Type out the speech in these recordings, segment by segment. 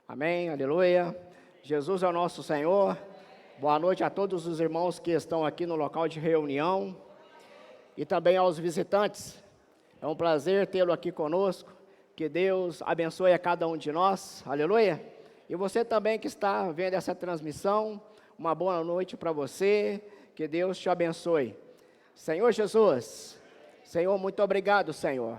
Amém, aleluia. Jesus é o nosso Senhor. Boa noite a todos os irmãos que estão aqui no local de reunião e também aos visitantes. É um prazer tê-lo aqui conosco. Que Deus abençoe a cada um de nós, aleluia. E você também que está vendo essa transmissão, uma boa noite para você. Que Deus te abençoe. Senhor Jesus, Senhor, muito obrigado, Senhor.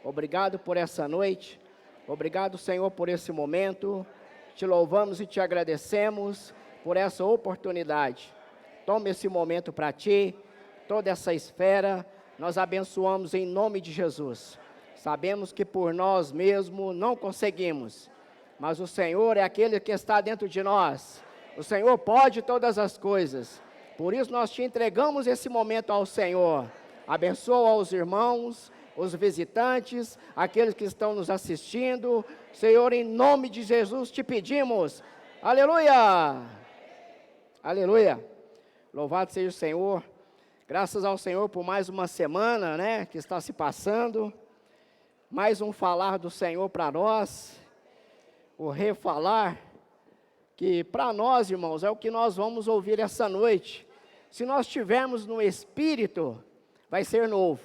Obrigado por essa noite. Obrigado, Senhor, por esse momento. Te louvamos e te agradecemos por essa oportunidade. Toma esse momento para ti, toda essa esfera, nós abençoamos em nome de Jesus. Sabemos que por nós mesmos não conseguimos, mas o Senhor é aquele que está dentro de nós. O Senhor pode todas as coisas. Por isso nós te entregamos esse momento ao Senhor. Abençoa os irmãos, os visitantes, aqueles que estão nos assistindo. Senhor, em nome de Jesus te pedimos. Aleluia! Aleluia! Louvado seja o Senhor. Graças ao Senhor por mais uma semana, né, que está se passando. Mais um falar do Senhor para nós. O refalar, que para nós, irmãos, é o que nós vamos ouvir essa noite. Se nós estivermos no Espírito, vai ser novo.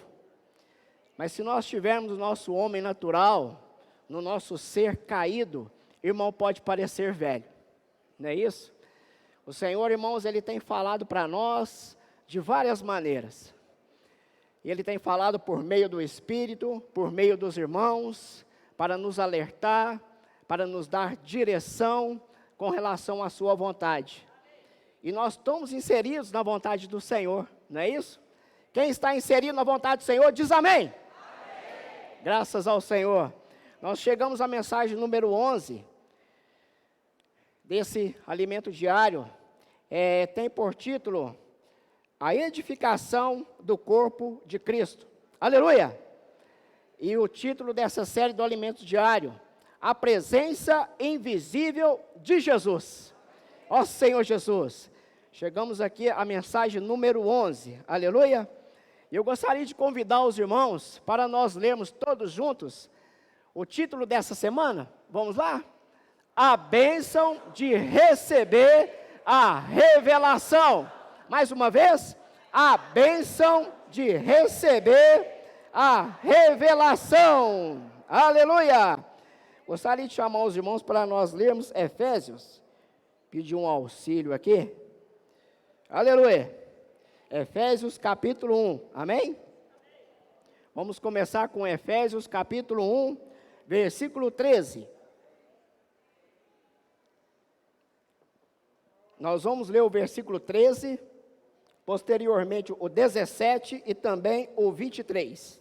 Mas se nós tivermos o nosso homem natural, no nosso ser caído, irmão, pode parecer velho, não é isso? O Senhor, irmãos, Ele tem falado para nós de várias maneiras. Ele tem falado por meio do Espírito, por meio dos irmãos, para nos alertar, para nos dar direção com relação à sua vontade. E nós estamos inseridos na vontade do Senhor, não é isso? Quem está inserido na vontade do Senhor, diz amém. Graças ao Senhor. Nós chegamos à mensagem número 11, desse alimento diário, tem por título, a edificação do corpo de Cristo. Aleluia! E o título dessa série do alimento diário, a presença invisível de Jesus. Ó Senhor Jesus, chegamos aqui à mensagem número 11, aleluia! E eu gostaria de convidar os irmãos para nós lermos todos juntos o título dessa semana. Vamos lá? A bênção de receber a revelação. Mais uma vez, a bênção de receber a revelação. Aleluia! Gostaria de chamar os irmãos para nós lermos Efésios. Pedir um auxílio aqui. Aleluia! Efésios capítulo 1, amém? Vamos começar com Efésios capítulo 1, versículo 13. Nós vamos ler o versículo 13, posteriormente o 17 e também o 23.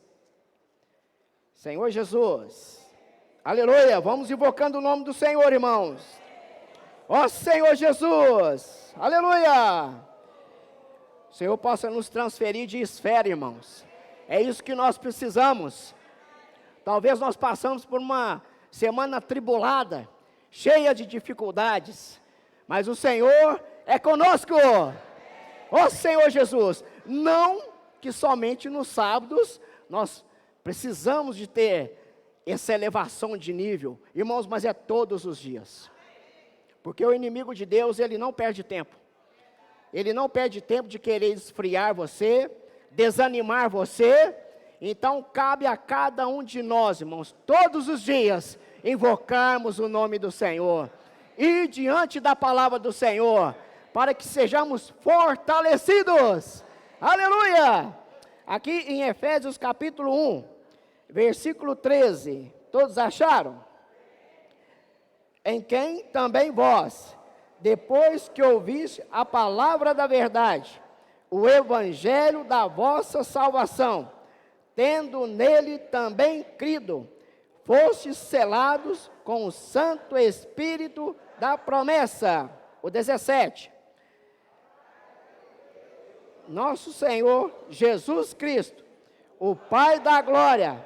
Senhor Jesus, aleluia, vamos invocando o nome do Senhor, irmãos. Ó Senhor Jesus, aleluia. O Senhor possa nos transferir de esfera, irmãos. É isso que nós precisamos. Talvez nós passamos por uma semana atribulada, cheia de dificuldades, mas o Senhor é conosco. Ó Senhor Jesus, não que somente nos sábados nós precisamos de ter essa elevação de nível, irmãos, mas é todos os dias. Porque o inimigo de Deus, ele não perde tempo. Ele não perde tempo de querer esfriar você, desanimar você. Então, cabe a cada um de nós, irmãos, todos os dias, invocarmos o nome do Senhor. Ir diante da palavra do Senhor, para que sejamos fortalecidos. Aleluia! Aqui em Efésios capítulo 1, versículo 13. Todos acharam? Em quem também vós, depois que ouviste a palavra da verdade, o evangelho da vossa salvação, tendo nele também crido, fostes selados com o Santo Espírito da promessa. O 17. Nosso Senhor Jesus Cristo, o Pai da glória,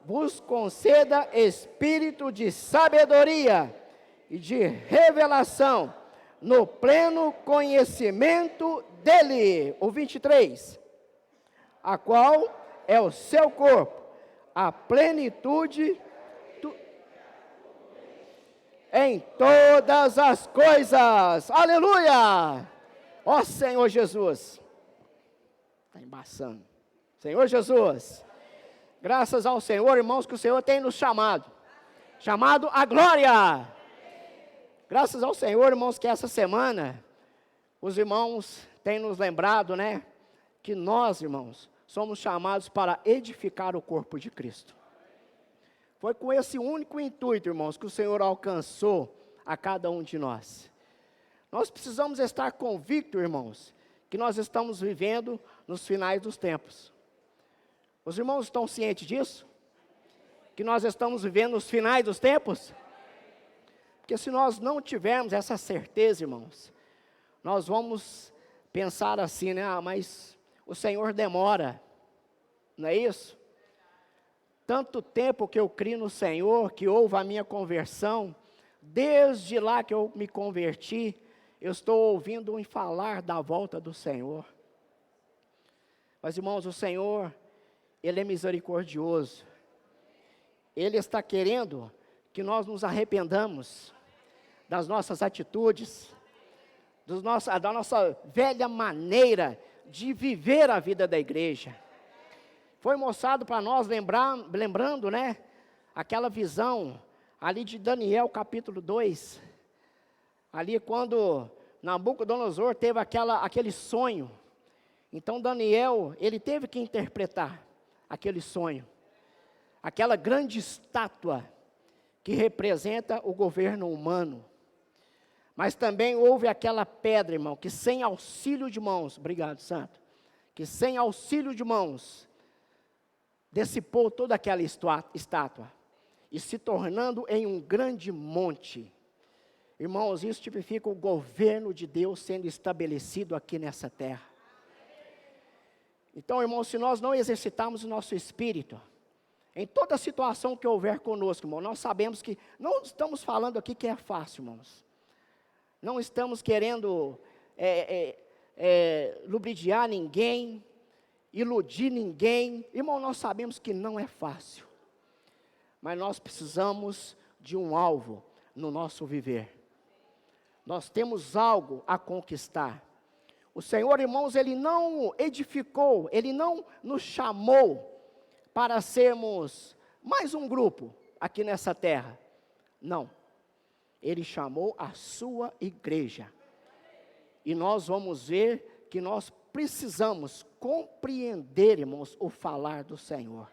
vos conceda espírito de sabedoria e de revelação, no pleno conhecimento dele. O 23. A qual é o seu corpo, a plenitude em todas as coisas. Aleluia! Ó Senhor Jesus. Está embaçando. Senhor Jesus. Graças ao Senhor, irmãos, que o Senhor tem nos chamado à glória. Graças ao Senhor, irmãos, que essa semana os irmãos têm nos lembrado, né, que nós, irmãos, somos chamados para edificar o corpo de Cristo. Foi com esse único intuito, irmãos, que o Senhor alcançou a cada um de nós. Nós precisamos estar convictos, irmãos, que nós estamos vivendo nos finais dos tempos. Os irmãos estão cientes disso? Que nós estamos vivendo nos finais dos tempos? Porque se nós não tivermos essa certeza, irmãos, nós vamos pensar assim, né? Ah, mas o Senhor demora, não é isso? Tanto tempo que eu crio no Senhor, que houve a minha conversão, desde lá que eu me converti, eu estou ouvindo falar da volta do Senhor. Mas, irmãos, o Senhor, Ele é misericordioso. Ele está querendo que nós nos arrependamos das nossas atitudes, da nossa velha maneira de viver a vida da igreja. Foi mostrado para nós, lembrando, né, aquela visão ali de Daniel capítulo 2, ali quando Nabucodonosor teve aquele sonho. Então Daniel, ele teve que interpretar aquele sonho, aquela grande estátua que representa o governo humano. Mas também houve aquela pedra, irmão, que sem auxílio de mãos, obrigado, santo, que sem auxílio de mãos, dissipou toda aquela estátua, e se tornando em um grande monte. Irmãos, isso tipifica o governo de Deus sendo estabelecido aqui nessa terra. Então, irmãos, se nós não exercitarmos o nosso espírito, em toda situação que houver conosco, irmão, nós sabemos que, não estamos falando aqui que é fácil, irmãos. Não estamos querendo ludibriar ninguém, iludir ninguém. Irmão, nós sabemos que não é fácil. Mas nós precisamos de um alvo no nosso viver. Nós temos algo a conquistar. O Senhor, irmãos, Ele não edificou, Ele não nos chamou para sermos mais um grupo aqui nessa terra. Não. Ele chamou a sua igreja. E nós vamos ver que nós precisamos compreender, irmãos, o falar do Senhor.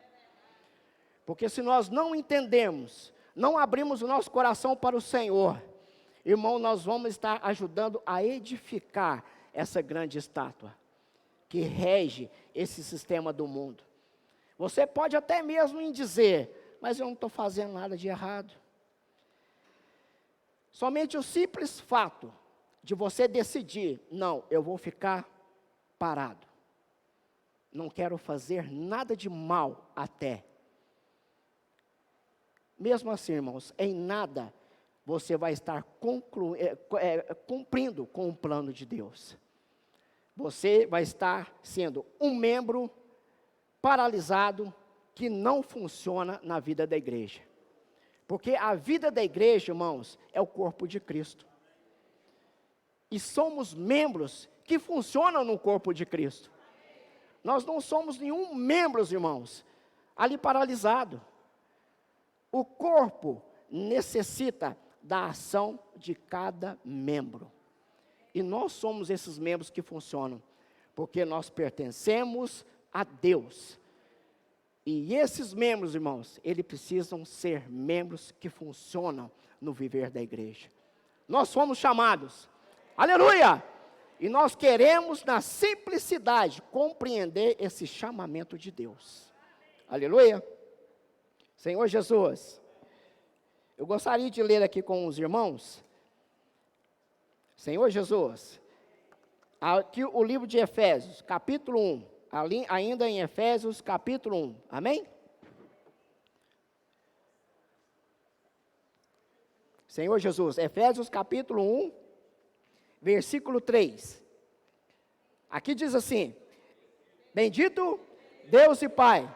Porque se nós não entendermos, não abrimos o nosso coração para o Senhor, irmão, nós vamos estar ajudando a edificar essa grande estátua que rege esse sistema do mundo. Você pode até mesmo dizer, mas eu não estou fazendo nada de errado. Somente o simples fato de você decidir, não, eu vou ficar parado. Não quero fazer nada de mal até. Mesmo assim, irmãos, em nada você vai estar cumprindo com o plano de Deus. Você vai estar sendo um membro paralisado que não funciona na vida da igreja. Porque a vida da igreja, irmãos, é o corpo de Cristo. E somos membros que funcionam no corpo de Cristo. Nós não somos nenhum membros, irmãos, ali paralisado. O corpo necessita da ação de cada membro. E nós somos esses membros que funcionam, porque nós pertencemos a Deus. E esses membros, irmãos, eles precisam ser membros que funcionam no viver da igreja. Nós fomos chamados, aleluia! E nós queremos, na simplicidade, compreender esse chamamento de Deus. Aleluia! Senhor Jesus, eu gostaria de ler aqui com os irmãos. Senhor Jesus, aqui o livro de Efésios, capítulo 1. Ali, ainda em Efésios, capítulo 1. Amém? Senhor Jesus, Efésios, capítulo 1, versículo 3. Aqui diz assim: bendito Deus e Pai,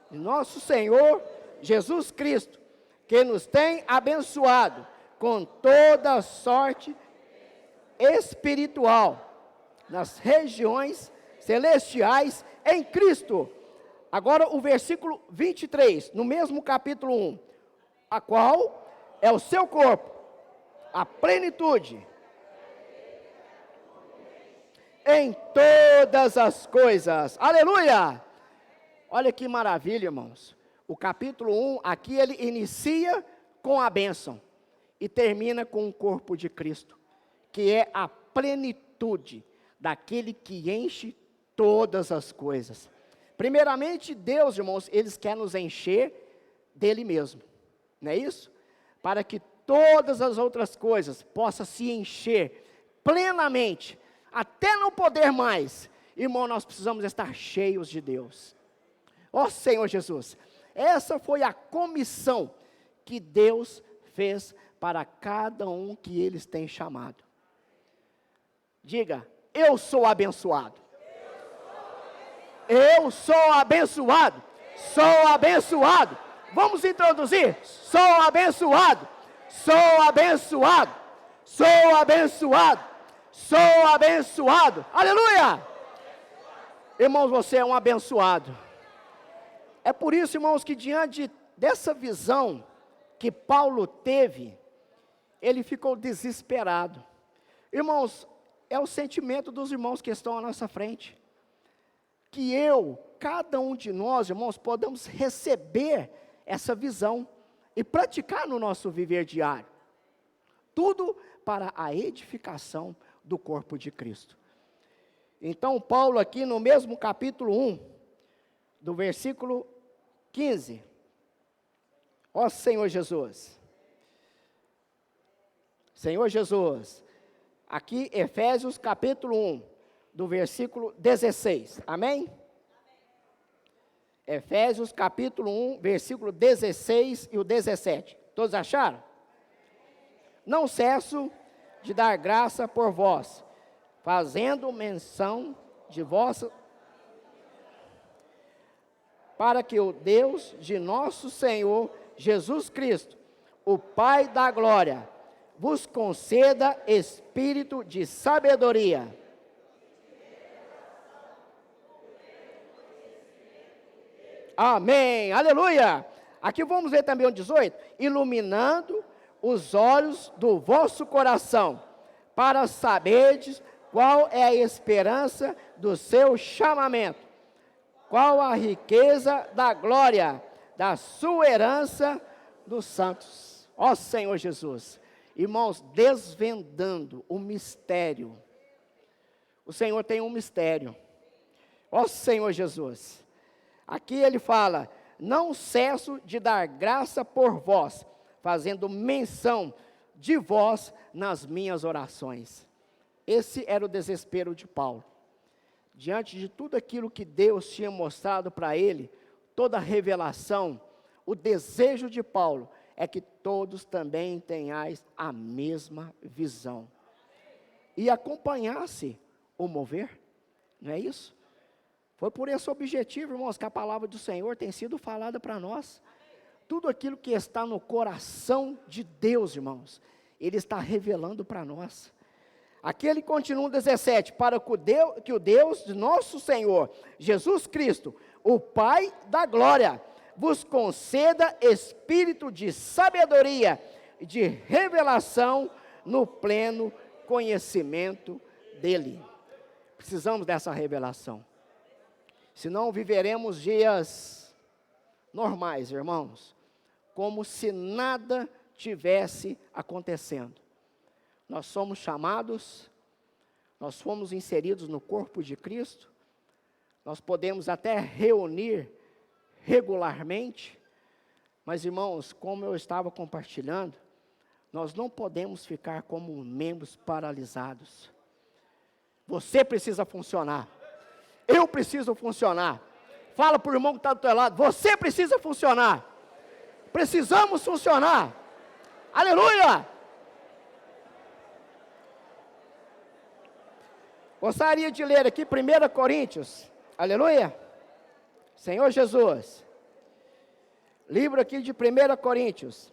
nosso Senhor Jesus Cristo, que nos tem abençoado com toda sorte espiritual nas regiões celestiais em Cristo. Agora o versículo 23, no mesmo capítulo 1, a qual é o seu corpo, a plenitude, em todas as coisas. Aleluia! Olha que maravilha, irmãos. O capítulo 1, aqui ele inicia com a bênção e termina com o corpo de Cristo, que é a plenitude daquele que enche todas as coisas. Primeiramente, Deus, irmãos, Ele quer nos encher dele mesmo, não é isso? Para que todas as outras coisas possam se encher plenamente, até não poder mais. Irmão, nós precisamos estar cheios de Deus. Ó Senhor Jesus, essa foi a comissão que Deus fez para cada um que eles têm chamado. Diga, eu sou abençoado. Eu sou abençoado. Sou abençoado. Vamos introduzir. Sou abençoado. Sou abençoado. Sou abençoado. Sou abençoado. Aleluia! Irmãos, você é um abençoado. É por isso, irmãos, que diante dessa visão que Paulo teve, ele ficou desesperado. Irmãos, é o sentimento dos irmãos que estão à nossa frente. Que cada um de nós, irmãos, podemos receber essa visão e praticar no nosso viver diário. Tudo para a edificação do corpo de Cristo. Então, Paulo aqui no mesmo capítulo 1, do versículo 15. Ó Senhor Jesus. Senhor Jesus. Aqui, Efésios capítulo 1, do versículo 16. Amém? Efésios capítulo 1, versículo 16 e o 17. Todos acharam? Não cesso de dar graça por vós, fazendo menção de vossa, para que o Deus de nosso Senhor Jesus Cristo, o Pai da glória, vos conceda espírito de sabedoria. Amém, aleluia. Aqui vamos ver também o 18. Iluminando os olhos do vosso coração, para saberdes qual é a esperança do seu chamamento, qual a riqueza da glória, da sua herança dos santos. Ó Senhor Jesus, irmãos, desvendando o mistério. O Senhor tem um mistério. Ó Senhor Jesus. Aqui ele fala, não cesso de dar graça por vós, fazendo menção de vós nas minhas orações. Esse era o desespero de Paulo. Diante de tudo aquilo que Deus tinha mostrado para ele, toda a revelação, o desejo de Paulo é que todos também tenhais a mesma visão. E acompanhasse o mover, não é isso? Foi por esse objetivo, irmãos, que a palavra do Senhor tem sido falada para nós. Tudo aquilo que está no coração de Deus, irmãos, Ele está revelando para nós. Aqui ele continua no 17, para que o Deus de nosso Senhor, Jesus Cristo, o Pai da glória, vos conceda espírito de sabedoria e de revelação no pleno conhecimento dEle. Precisamos dessa revelação. Senão viveremos dias normais, irmãos, como se nada tivesse acontecendo. Nós somos chamados, nós fomos inseridos no corpo de Cristo, nós podemos até reunir regularmente, mas irmãos, como eu estava compartilhando, nós não podemos ficar como membros paralisados. Você precisa funcionar, eu preciso funcionar. Fala para o irmão que está do teu lado, você precisa funcionar, precisamos funcionar, aleluia! Gostaria de ler aqui 1 Coríntios, aleluia, Senhor Jesus, livro aqui de 1 Coríntios,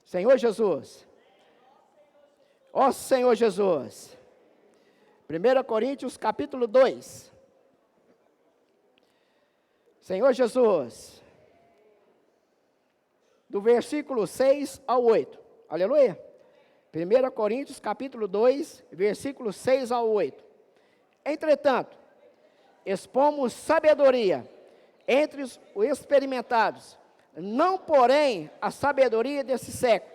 Senhor Jesus. Ó Senhor Jesus. 1 Coríntios capítulo 2. Senhor Jesus. Do versículo 6 ao 8. Aleluia. 1 Coríntios capítulo 2, versículo 6 ao 8. Entretanto, expomos sabedoria entre os experimentados, não porém a sabedoria desse século,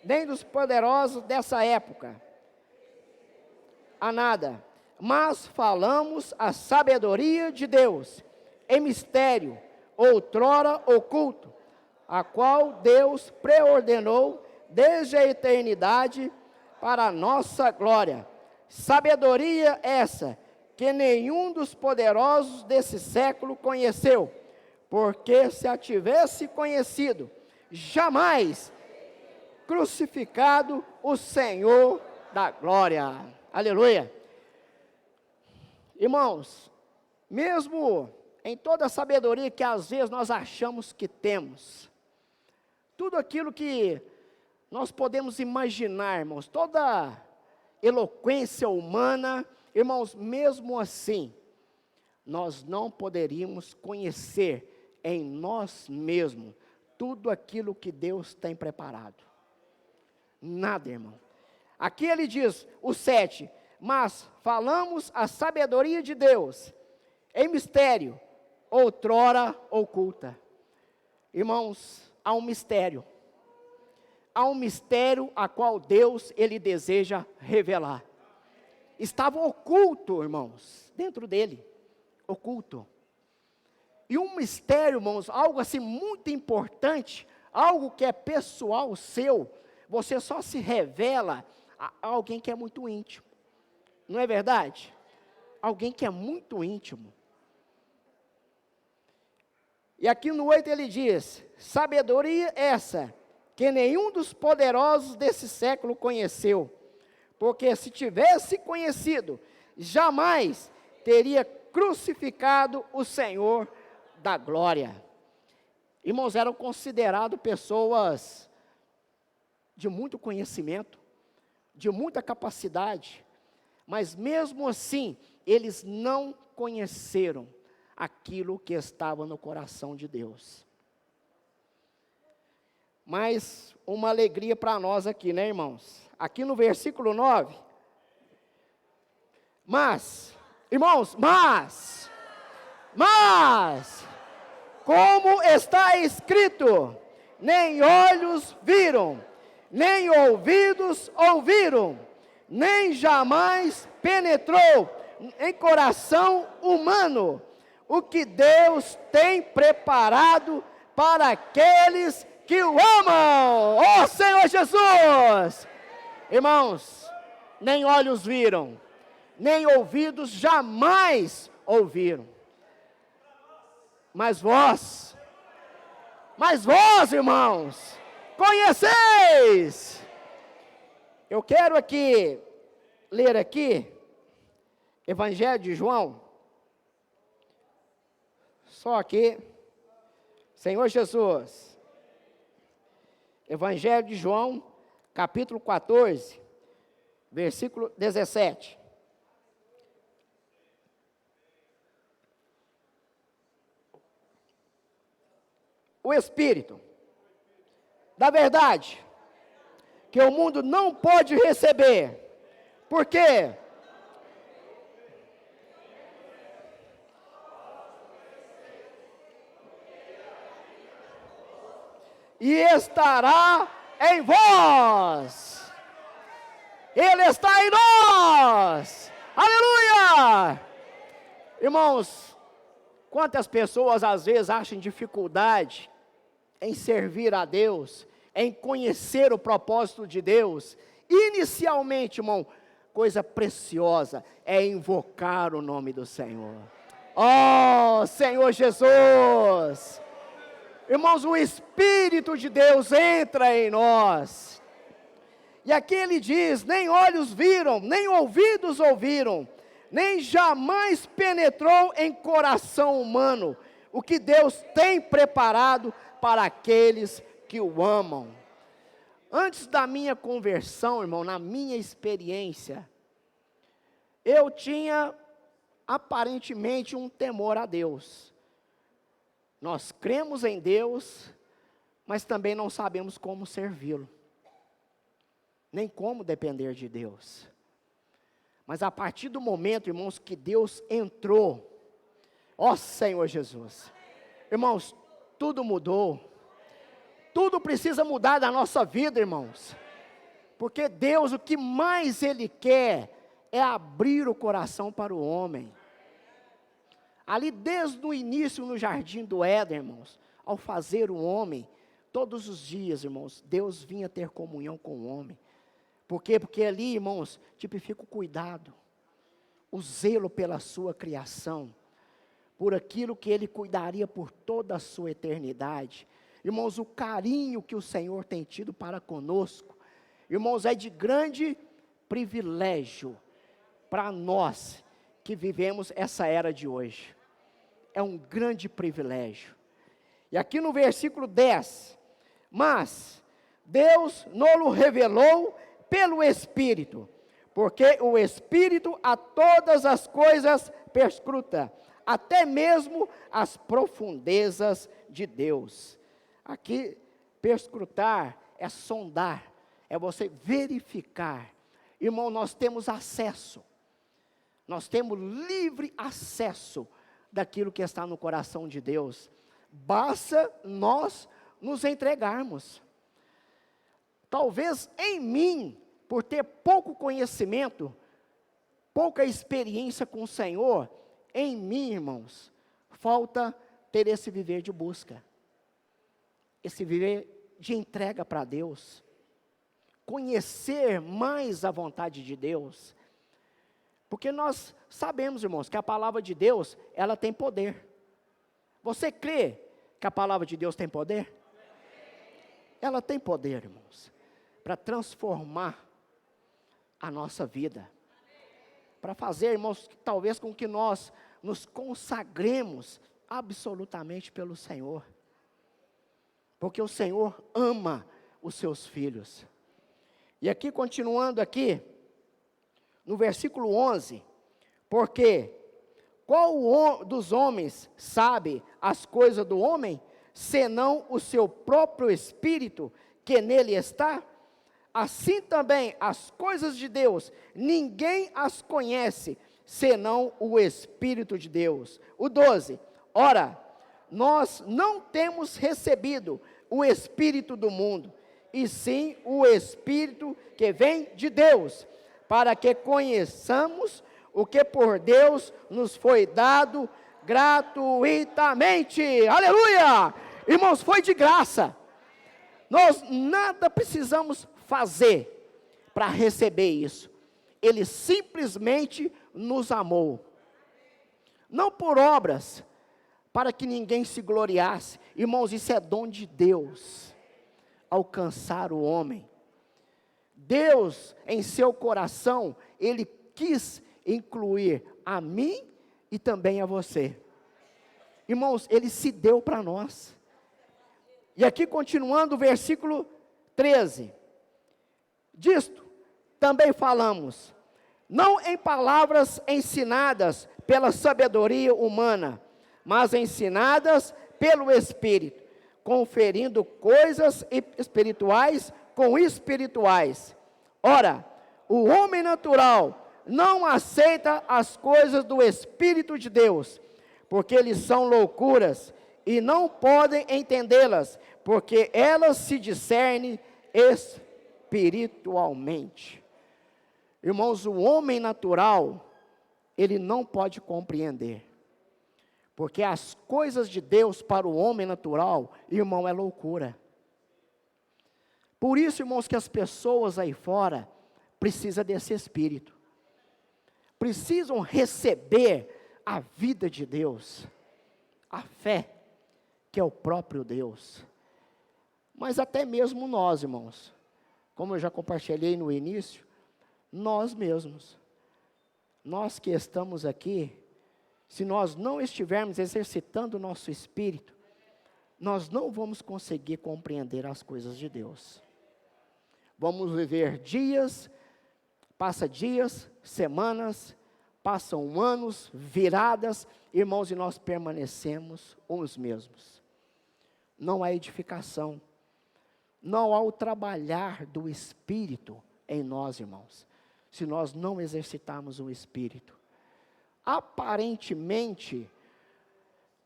nem dos poderosos dessa época, a nada, mas falamos a sabedoria de Deus, em mistério, outrora oculto, a qual Deus preordenou desde a eternidade para a nossa glória. Sabedoria essa que nenhum dos poderosos desse século conheceu, porque se a tivesse conhecido, jamais crucificado o Senhor da glória. Aleluia. Irmãos, mesmo em toda a sabedoria que às vezes nós achamos que temos, tudo aquilo que nós podemos imaginar, irmãos, toda eloquência humana, irmãos, mesmo assim, nós não poderíamos conhecer em nós mesmos tudo aquilo que Deus tem preparado. Nada, irmão. Aqui ele diz, o 7, mas falamos a sabedoria de Deus, em mistério, outrora oculta. Irmãos, há um mistério. Há um mistério a qual Deus, Ele deseja revelar. Estava oculto, irmãos, dentro dele, oculto. E um mistério, irmãos, algo assim muito importante, algo que é pessoal seu, você só se revela a alguém que é muito íntimo. Não é verdade? Alguém que é muito íntimo. E aqui no 8 ele diz, sabedoria essa, que nenhum dos poderosos desse século conheceu, porque se tivesse conhecido, jamais teria crucificado o Senhor da glória. Irmãos, eram considerados pessoas de muito conhecimento, de muita capacidade, mas mesmo assim, eles não conheceram aquilo que estava no coração de Deus. Mas uma alegria para nós aqui, né, irmãos? Aqui no versículo 9. Mas, irmãos, como está escrito, nem olhos viram, nem ouvidos ouviram, nem jamais penetrou em coração humano o que Deus tem preparado para aqueles que o amam. Ó Senhor Jesus! Irmãos, nem olhos viram, nem ouvidos jamais ouviram. Mas vós, irmãos, conheceis. Eu quero aqui, ler aqui, Evangelho de João, só aqui, Senhor Jesus, Evangelho de João, capítulo 14, versículo 17. O Espírito da verdade, que o mundo não pode receber, porque e estará em vós. Ele está em nós. Aleluia! Irmãos, quantas pessoas às vezes acham dificuldade em servir a Deus, em conhecer o propósito de Deus. Inicialmente, irmão, coisa preciosa é invocar o nome do Senhor. Oh, Senhor Jesus! Irmãos, o Espírito de Deus entra em nós. E aqui ele diz, nem olhos viram, nem ouvidos ouviram, nem jamais penetrou em coração humano o que Deus tem preparado para aqueles que o amam. Antes da minha conversão, irmão, na minha experiência, eu tinha aparentemente um temor a Deus. Nós cremos em Deus, mas também não sabemos como servi-lo, nem como depender de Deus. Mas a partir do momento, irmãos, que Deus entrou, ó Senhor Jesus, irmãos, tudo mudou. Tudo precisa mudar da nossa vida, irmãos. Porque Deus, o que mais Ele quer é abrir o coração para o homem. Ali desde o início no jardim do Éden, irmãos, ao fazer o homem, todos os dias, irmãos, Deus vinha ter comunhão com o homem. Por quê? Porque ali, irmãos, tipifica o cuidado, o zelo pela sua criação, por aquilo que Ele cuidaria por toda a sua eternidade. Irmãos, o carinho que o Senhor tem tido para conosco, irmãos, é de grande privilégio para nós que vivemos essa era de hoje. É um grande privilégio. E aqui no versículo 10, mas Deus nos revelou pelo Espírito, porque o Espírito a todas as coisas perscruta, até mesmo as profundezas de Deus. Aqui, perscrutar é sondar, é você verificar. Irmão, nós temos acesso, nós temos livre acesso daquilo que está no coração de Deus. Basta nós nos entregarmos. Talvez em mim, por ter pouco conhecimento, pouca experiência com o Senhor, em mim, irmãos, falta ter esse viver de busca. Esse viver de entrega para Deus, conhecer mais a vontade de Deus, porque nós sabemos, irmãos, que a palavra de Deus, ela tem poder. Você crê que a palavra de Deus tem poder? Ela tem poder, irmãos, para transformar a nossa vida, para fazer, irmãos, talvez com que nós nos consagremos absolutamente pelo Senhor. Porque o Senhor ama os seus filhos. E aqui, continuando aqui, no versículo 11, porque qual dos homens sabe as coisas do homem, senão o seu próprio espírito que nele está? Assim também as coisas de Deus, ninguém as conhece, senão o Espírito de Deus. O 12, ora, nós não temos recebido o Espírito do mundo, e sim o Espírito que vem de Deus, para que conheçamos o que por Deus nos foi dado gratuitamente. Aleluia! Irmãos, foi de graça. Nós nada precisamos fazer para receber isso. Ele simplesmente nos amou. Não por obras, para que ninguém se gloriasse. Irmãos, isso é dom de Deus, alcançar o homem. Deus, em seu coração, Ele quis incluir a mim e também a você. Irmãos, Ele se deu para nós. E aqui continuando o versículo 13. Disto também falamos, não em palavras ensinadas pela sabedoria humana, mas ensinadas pelo Espírito, conferindo coisas espirituais com espirituais. Ora, o homem natural não aceita as coisas do Espírito de Deus, porque eles são loucuras, e não podem entendê-las, porque elas se discernem espiritualmente. Irmãos, o homem natural, ele não pode compreender, porque as coisas de Deus para o homem natural, irmão, é loucura. Por isso, irmãos, que as pessoas aí fora precisam desse Espírito, precisam receber a vida de Deus, a fé, que é o próprio Deus. Mas até mesmo nós, irmãos, como eu já compartilhei no início, nós mesmos, nós que estamos aqui, se nós não estivermos exercitando o nosso espírito, nós não vamos conseguir compreender as coisas de Deus. Vamos viver dias, passa dias, semanas, passam anos, viradas, irmãos, e nós permanecemos os mesmos. Não há edificação, não há o trabalhar do Espírito em nós, irmãos, se nós não exercitarmos o Espírito. Aparentemente,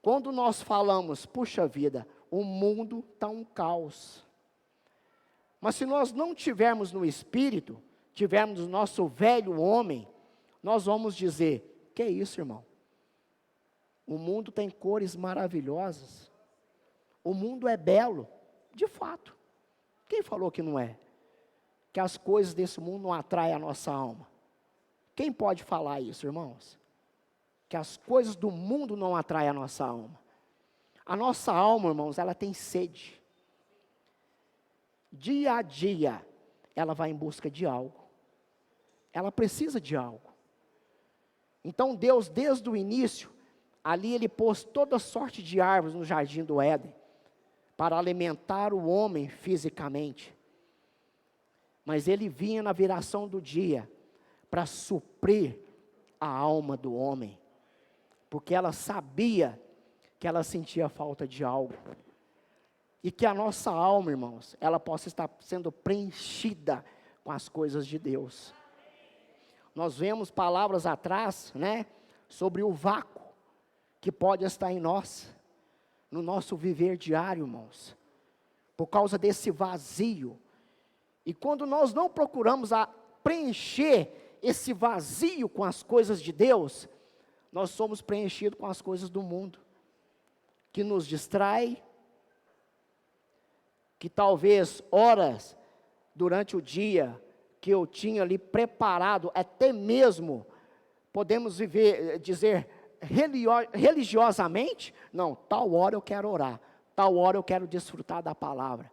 quando nós falamos, puxa vida, o mundo está um caos. Mas se nós não tivermos no Espírito, tivermos o nosso velho homem, nós vamos dizer, que é isso, irmão? O mundo tem cores maravilhosas. O mundo é belo, de fato. Quem falou que não é? Que as coisas desse mundo não atraem a nossa alma. Quem pode falar isso, irmãos? Que as coisas do mundo não atraem a nossa alma. A nossa alma, irmãos, ela tem sede. Dia a dia, ela vai em busca de algo. Ela precisa de algo. Então Deus, desde o início, ali Ele pôs toda sorte de árvores no jardim do Éden, para alimentar o homem fisicamente. Mas Ele vinha na viração do dia, para suprir a alma do homem. Porque ela sabia que ela sentia falta de algo. E que a nossa alma, irmãos, ela possa estar sendo preenchida com as coisas de Deus. Nós vemos palavras atrás, né, sobre o vácuo que pode estar em nós, no nosso viver diário, irmãos, por causa desse vazio. E quando nós não procuramos preencher esse vazio com as coisas de Deus, nós somos preenchidos com as coisas do mundo, que nos distrai, que talvez horas durante o dia que eu tinha ali preparado, até mesmo, podemos dizer religiosamente, não, tal hora eu quero orar, tal hora eu quero desfrutar da palavra.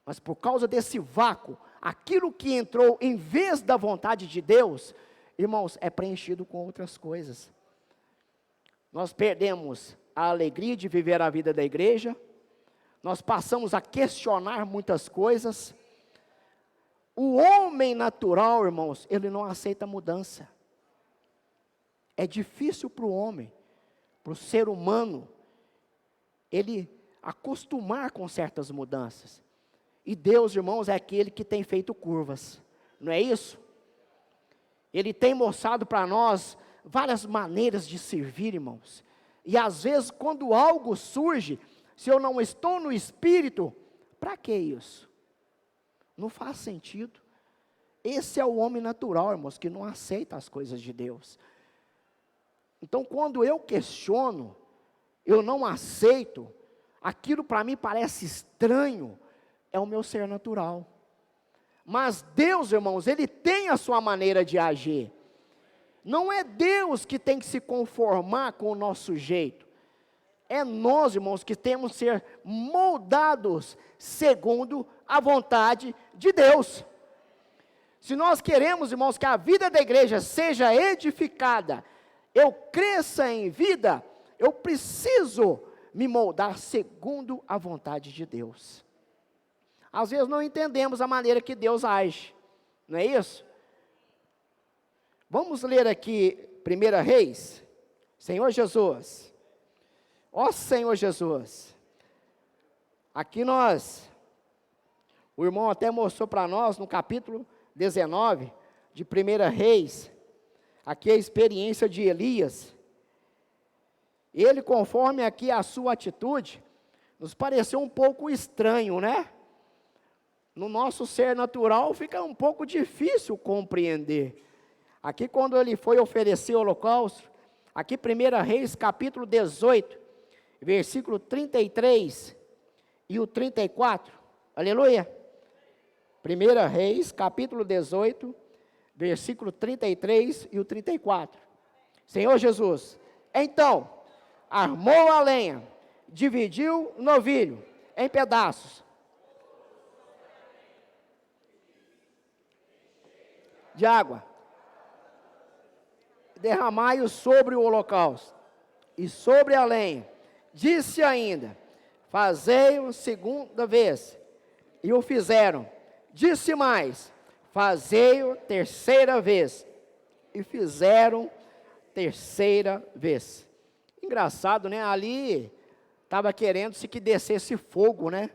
Mas por causa desse vácuo, aquilo que entrou em vez da vontade de Deus, irmãos, é preenchido com outras coisas. Nós perdemos a alegria de viver a vida da igreja, nós passamos a questionar muitas coisas. O homem natural, irmãos, ele não aceita mudança. É difícil para o homem, para o ser humano, ele acostumar com certas mudanças. E Deus, irmãos, é aquele que tem feito curvas, não é isso? Ele tem mostrado para nós várias maneiras de servir, irmãos. E às vezes, quando algo surge, se eu não estou no Espírito, para que isso? Não faz sentido. Esse é o homem natural, irmãos, que não aceita as coisas de Deus. Então, quando eu questiono, eu não aceito, aquilo para mim parece estranho, é o meu ser natural. Mas Deus, irmãos, Ele tem a sua maneira de agir. Não é Deus que tem que se conformar com o nosso jeito. É nós, irmãos, que temos que ser moldados segundo a vontade de Deus. Se nós queremos, irmãos, que a vida da igreja seja edificada, eu cresça em vida, eu preciso me moldar segundo a vontade de Deus. Às vezes não entendemos a maneira que Deus age, não é isso? Vamos ler aqui 1 Reis, Senhor Jesus. Ó Senhor Jesus, aqui o irmão até mostrou para nós no capítulo 19 de 1 Reis, aqui a experiência de Elias. Ele, conforme aqui a sua atitude, nos pareceu um pouco estranho, né? No nosso ser natural fica um pouco difícil compreender. Aqui quando ele foi oferecer o holocausto, aqui 1 Reis capítulo 18, versículo 33 e o 34, aleluia. 1 Reis capítulo 18, versículo 33 e o 34. Senhor Jesus, então, armou a lenha, dividiu o novilho em pedaços, de água, derramai-o sobre o holocausto e sobre a lenha. Disse ainda, fazei-o segunda vez, e o fizeram. Disse mais: fazei-o terceira vez. E fizeram terceira vez. Engraçado, né? Ali estava querendo-se que descesse fogo, né?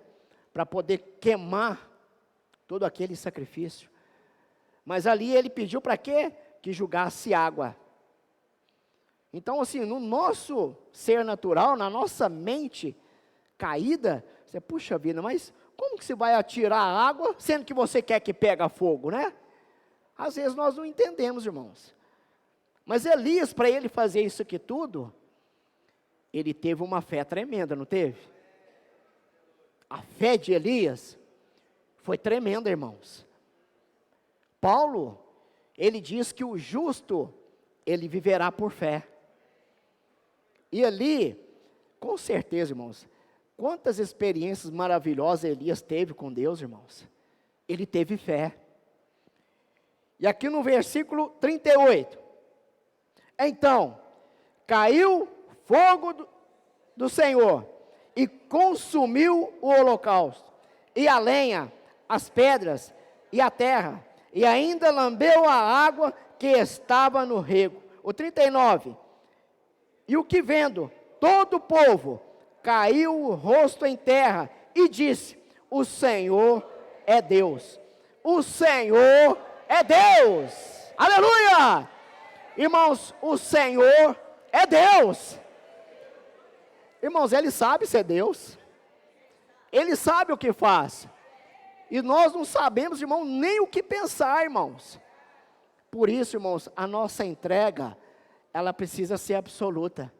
Para poder queimar todo aquele sacrifício. Mas ali ele pediu para quê? Que julgasse água. Então, assim, no nosso ser natural, na nossa mente caída, você, puxa vida, mas como que você vai atirar a água, sendo que você quer que pegue fogo, né? Às vezes nós não entendemos, irmãos. Mas Elias, para ele fazer isso aqui tudo, ele teve uma fé tremenda, não teve? A fé de Elias foi tremenda, irmãos. Paulo, ele diz que o justo, ele viverá por fé. E ali, com certeza, irmãos, quantas experiências maravilhosas Elias teve com Deus, irmãos. Ele teve fé. E aqui no versículo 38, então, caiu fogo do Senhor, e consumiu o holocausto, e a lenha, as pedras, e a terra, e ainda lambeu a água que estava no rego. O 39, e o que vendo, todo o povo, caiu o rosto em terra, e disse: o Senhor é Deus, o Senhor é Deus, aleluia! Irmãos, o Senhor é Deus. Irmãos, Ele sabe ser Deus. Ele sabe o que faz. E nós não sabemos, irmão, nem o que pensar, irmãos. Por isso, irmãos, a nossa entrega, ela precisa ser absoluta.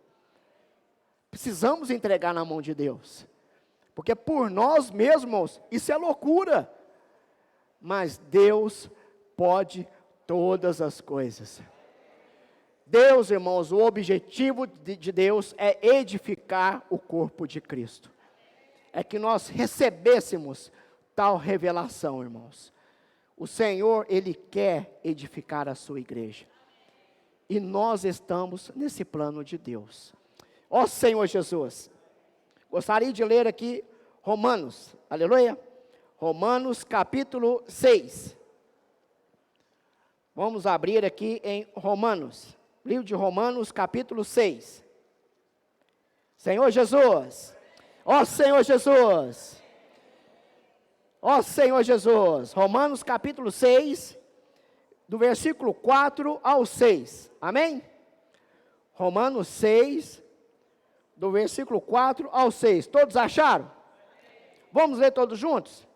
Precisamos entregar na mão de Deus. Porque por nós mesmos, isso é loucura. Mas Deus pode todas as coisas. Deus, irmãos, o objetivo de Deus é edificar o corpo de Cristo. É que nós recebêssemos tal revelação, irmãos. O Senhor, Ele quer edificar a sua igreja. E nós estamos nesse plano de Deus. Ó Senhor Jesus, gostaria de ler aqui Romanos, aleluia. Romanos capítulo 6. Vamos abrir aqui em Romanos. Livro de Romanos, capítulo 6. Senhor Jesus, ó Senhor Jesus, ó Senhor Jesus, Romanos capítulo 6, do versículo 4 ao 6, amém? Romanos 6, do versículo 4 ao 6, todos acharam? Vamos ler todos juntos?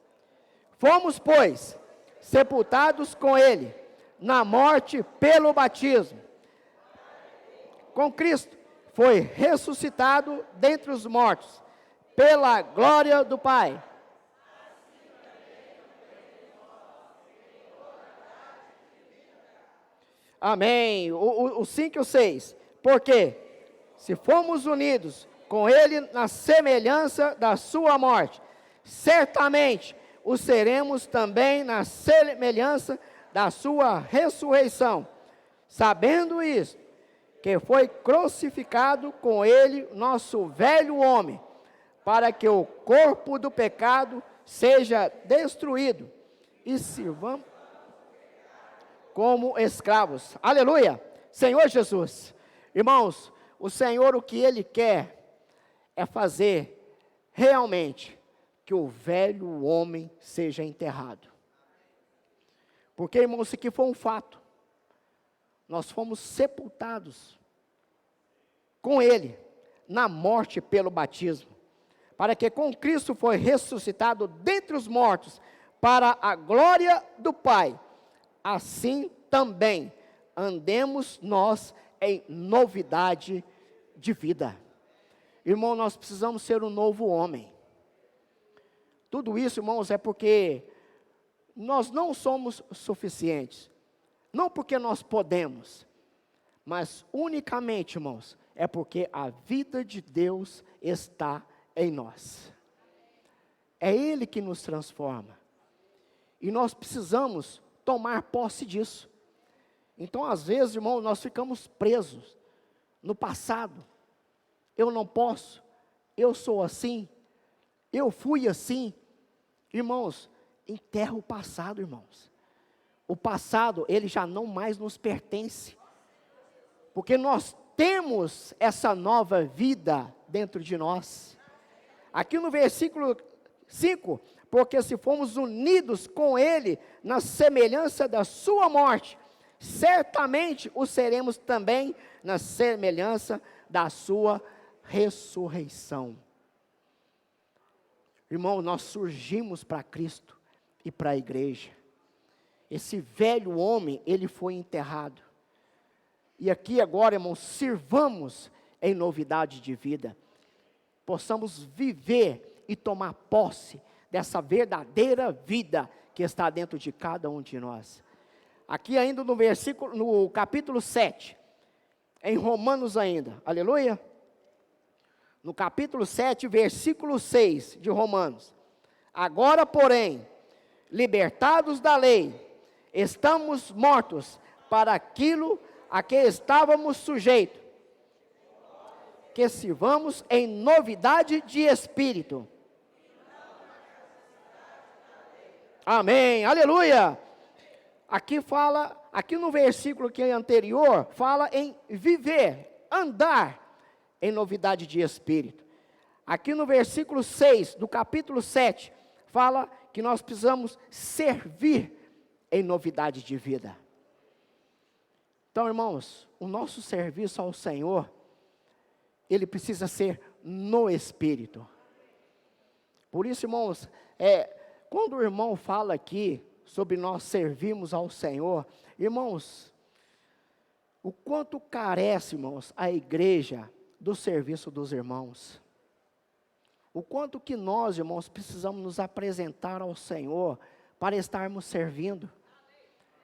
Fomos, pois, sepultados com Ele, na morte pelo batismo, com Cristo, foi ressuscitado dentre os mortos, pela glória do Pai. Amém. O 5 e o 6. Porque, se fomos unidos com Ele na semelhança da sua morte, certamente o seremos também na semelhança da sua ressurreição. Sabendo isso, que foi crucificado com Ele nosso velho homem, para que o corpo do pecado seja destruído, e sirvamos como escravos. Aleluia! Senhor Jesus, irmãos, o Senhor, o que Ele quer é fazer realmente que o velho homem seja enterrado. Porque, irmãos, isso aqui foi um fato. Nós fomos sepultados com Ele, na morte pelo batismo, para que com Cristo foi ressuscitado dentre os mortos, para a glória do Pai. Assim também andemos nós em novidade de vida. Irmão, nós precisamos ser um novo homem. Tudo isso, irmãos, é porque nós não somos suficientes. Não porque nós podemos, mas unicamente, irmãos, é porque a vida de Deus está em nós. É Ele que nos transforma. E nós precisamos tomar posse disso. Então, às vezes, irmãos, nós ficamos presos no passado. Eu não posso, eu sou assim, eu fui assim. Irmãos, enterra o passado, irmãos. O passado, ele já não mais nos pertence. Porque nós temos essa nova vida dentro de nós. Aqui no versículo 5, porque se fomos unidos com Ele na semelhança da sua morte, certamente o seremos também na semelhança da sua ressurreição. Irmão, nós surgimos para Cristo e para a igreja. Esse velho homem, ele foi enterrado. E aqui agora, irmãos, sirvamos em novidade de vida. Possamos viver e tomar posse dessa verdadeira vida que está dentro de cada um de nós. Aqui ainda no capítulo 7, em Romanos ainda, aleluia. No capítulo 7, versículo 6 de Romanos. Agora, porém, libertados da lei, estamos mortos para aquilo a que estávamos sujeitos, que sirvamos em novidade de espírito. Amém, aleluia. Aqui no versículo que é anterior, fala em viver, andar em novidade de espírito. Aqui no versículo 6 do capítulo 7, fala que nós precisamos servir em novidade de vida. Então, irmãos, o nosso serviço ao Senhor, ele precisa ser no Espírito. Por isso, irmãos, quando o irmão fala aqui sobre nós servirmos ao Senhor, irmãos, o quanto carece, irmãos, a igreja do serviço dos irmãos. O quanto que nós, irmãos, precisamos nos apresentar ao Senhor para estarmos servindo.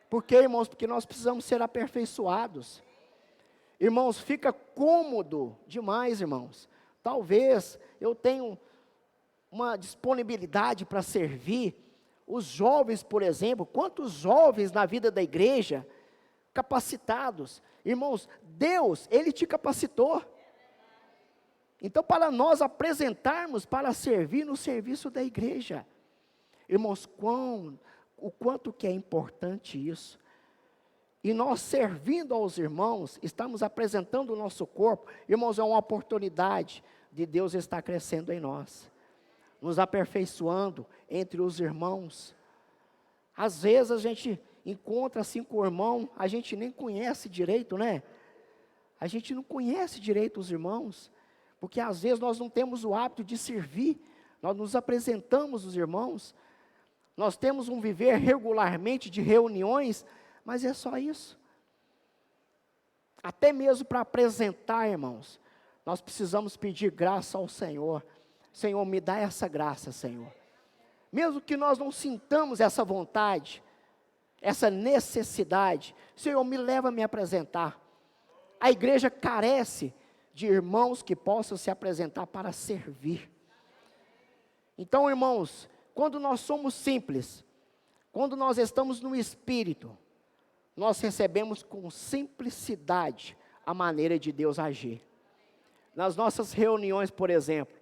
Por quê, irmãos? Porque nós precisamos ser aperfeiçoados. Irmãos, fica cômodo demais, irmãos. Talvez eu tenha uma disponibilidade para servir. Os jovens, por exemplo, quantos jovens na vida da igreja, capacitados. Irmãos, Deus, Ele te capacitou. Então, para nós apresentarmos para servir no serviço da igreja. Irmãos, o quanto que é importante isso. E nós servindo aos irmãos, estamos apresentando o nosso corpo. Irmãos, é uma oportunidade de Deus estar crescendo em nós. Nos aperfeiçoando entre os irmãos. Às vezes a gente encontra assim com o irmão, a gente nem conhece direito, né? A gente não conhece direito os irmãos. Porque às vezes nós não temos o hábito de servir. Nós nos apresentamos os irmãos. Nós temos um viver regularmente de reuniões, mas é só isso. Até mesmo para apresentar, irmãos, nós precisamos pedir graça ao Senhor. Senhor, me dá essa graça, Senhor. Mesmo que nós não sintamos essa vontade, essa necessidade, Senhor, me leva a me apresentar. A igreja carece de irmãos que possam se apresentar para servir. Então, irmãos, quando nós somos simples, quando nós estamos no Espírito, nós recebemos com simplicidade a maneira de Deus agir. Nas nossas reuniões, por exemplo,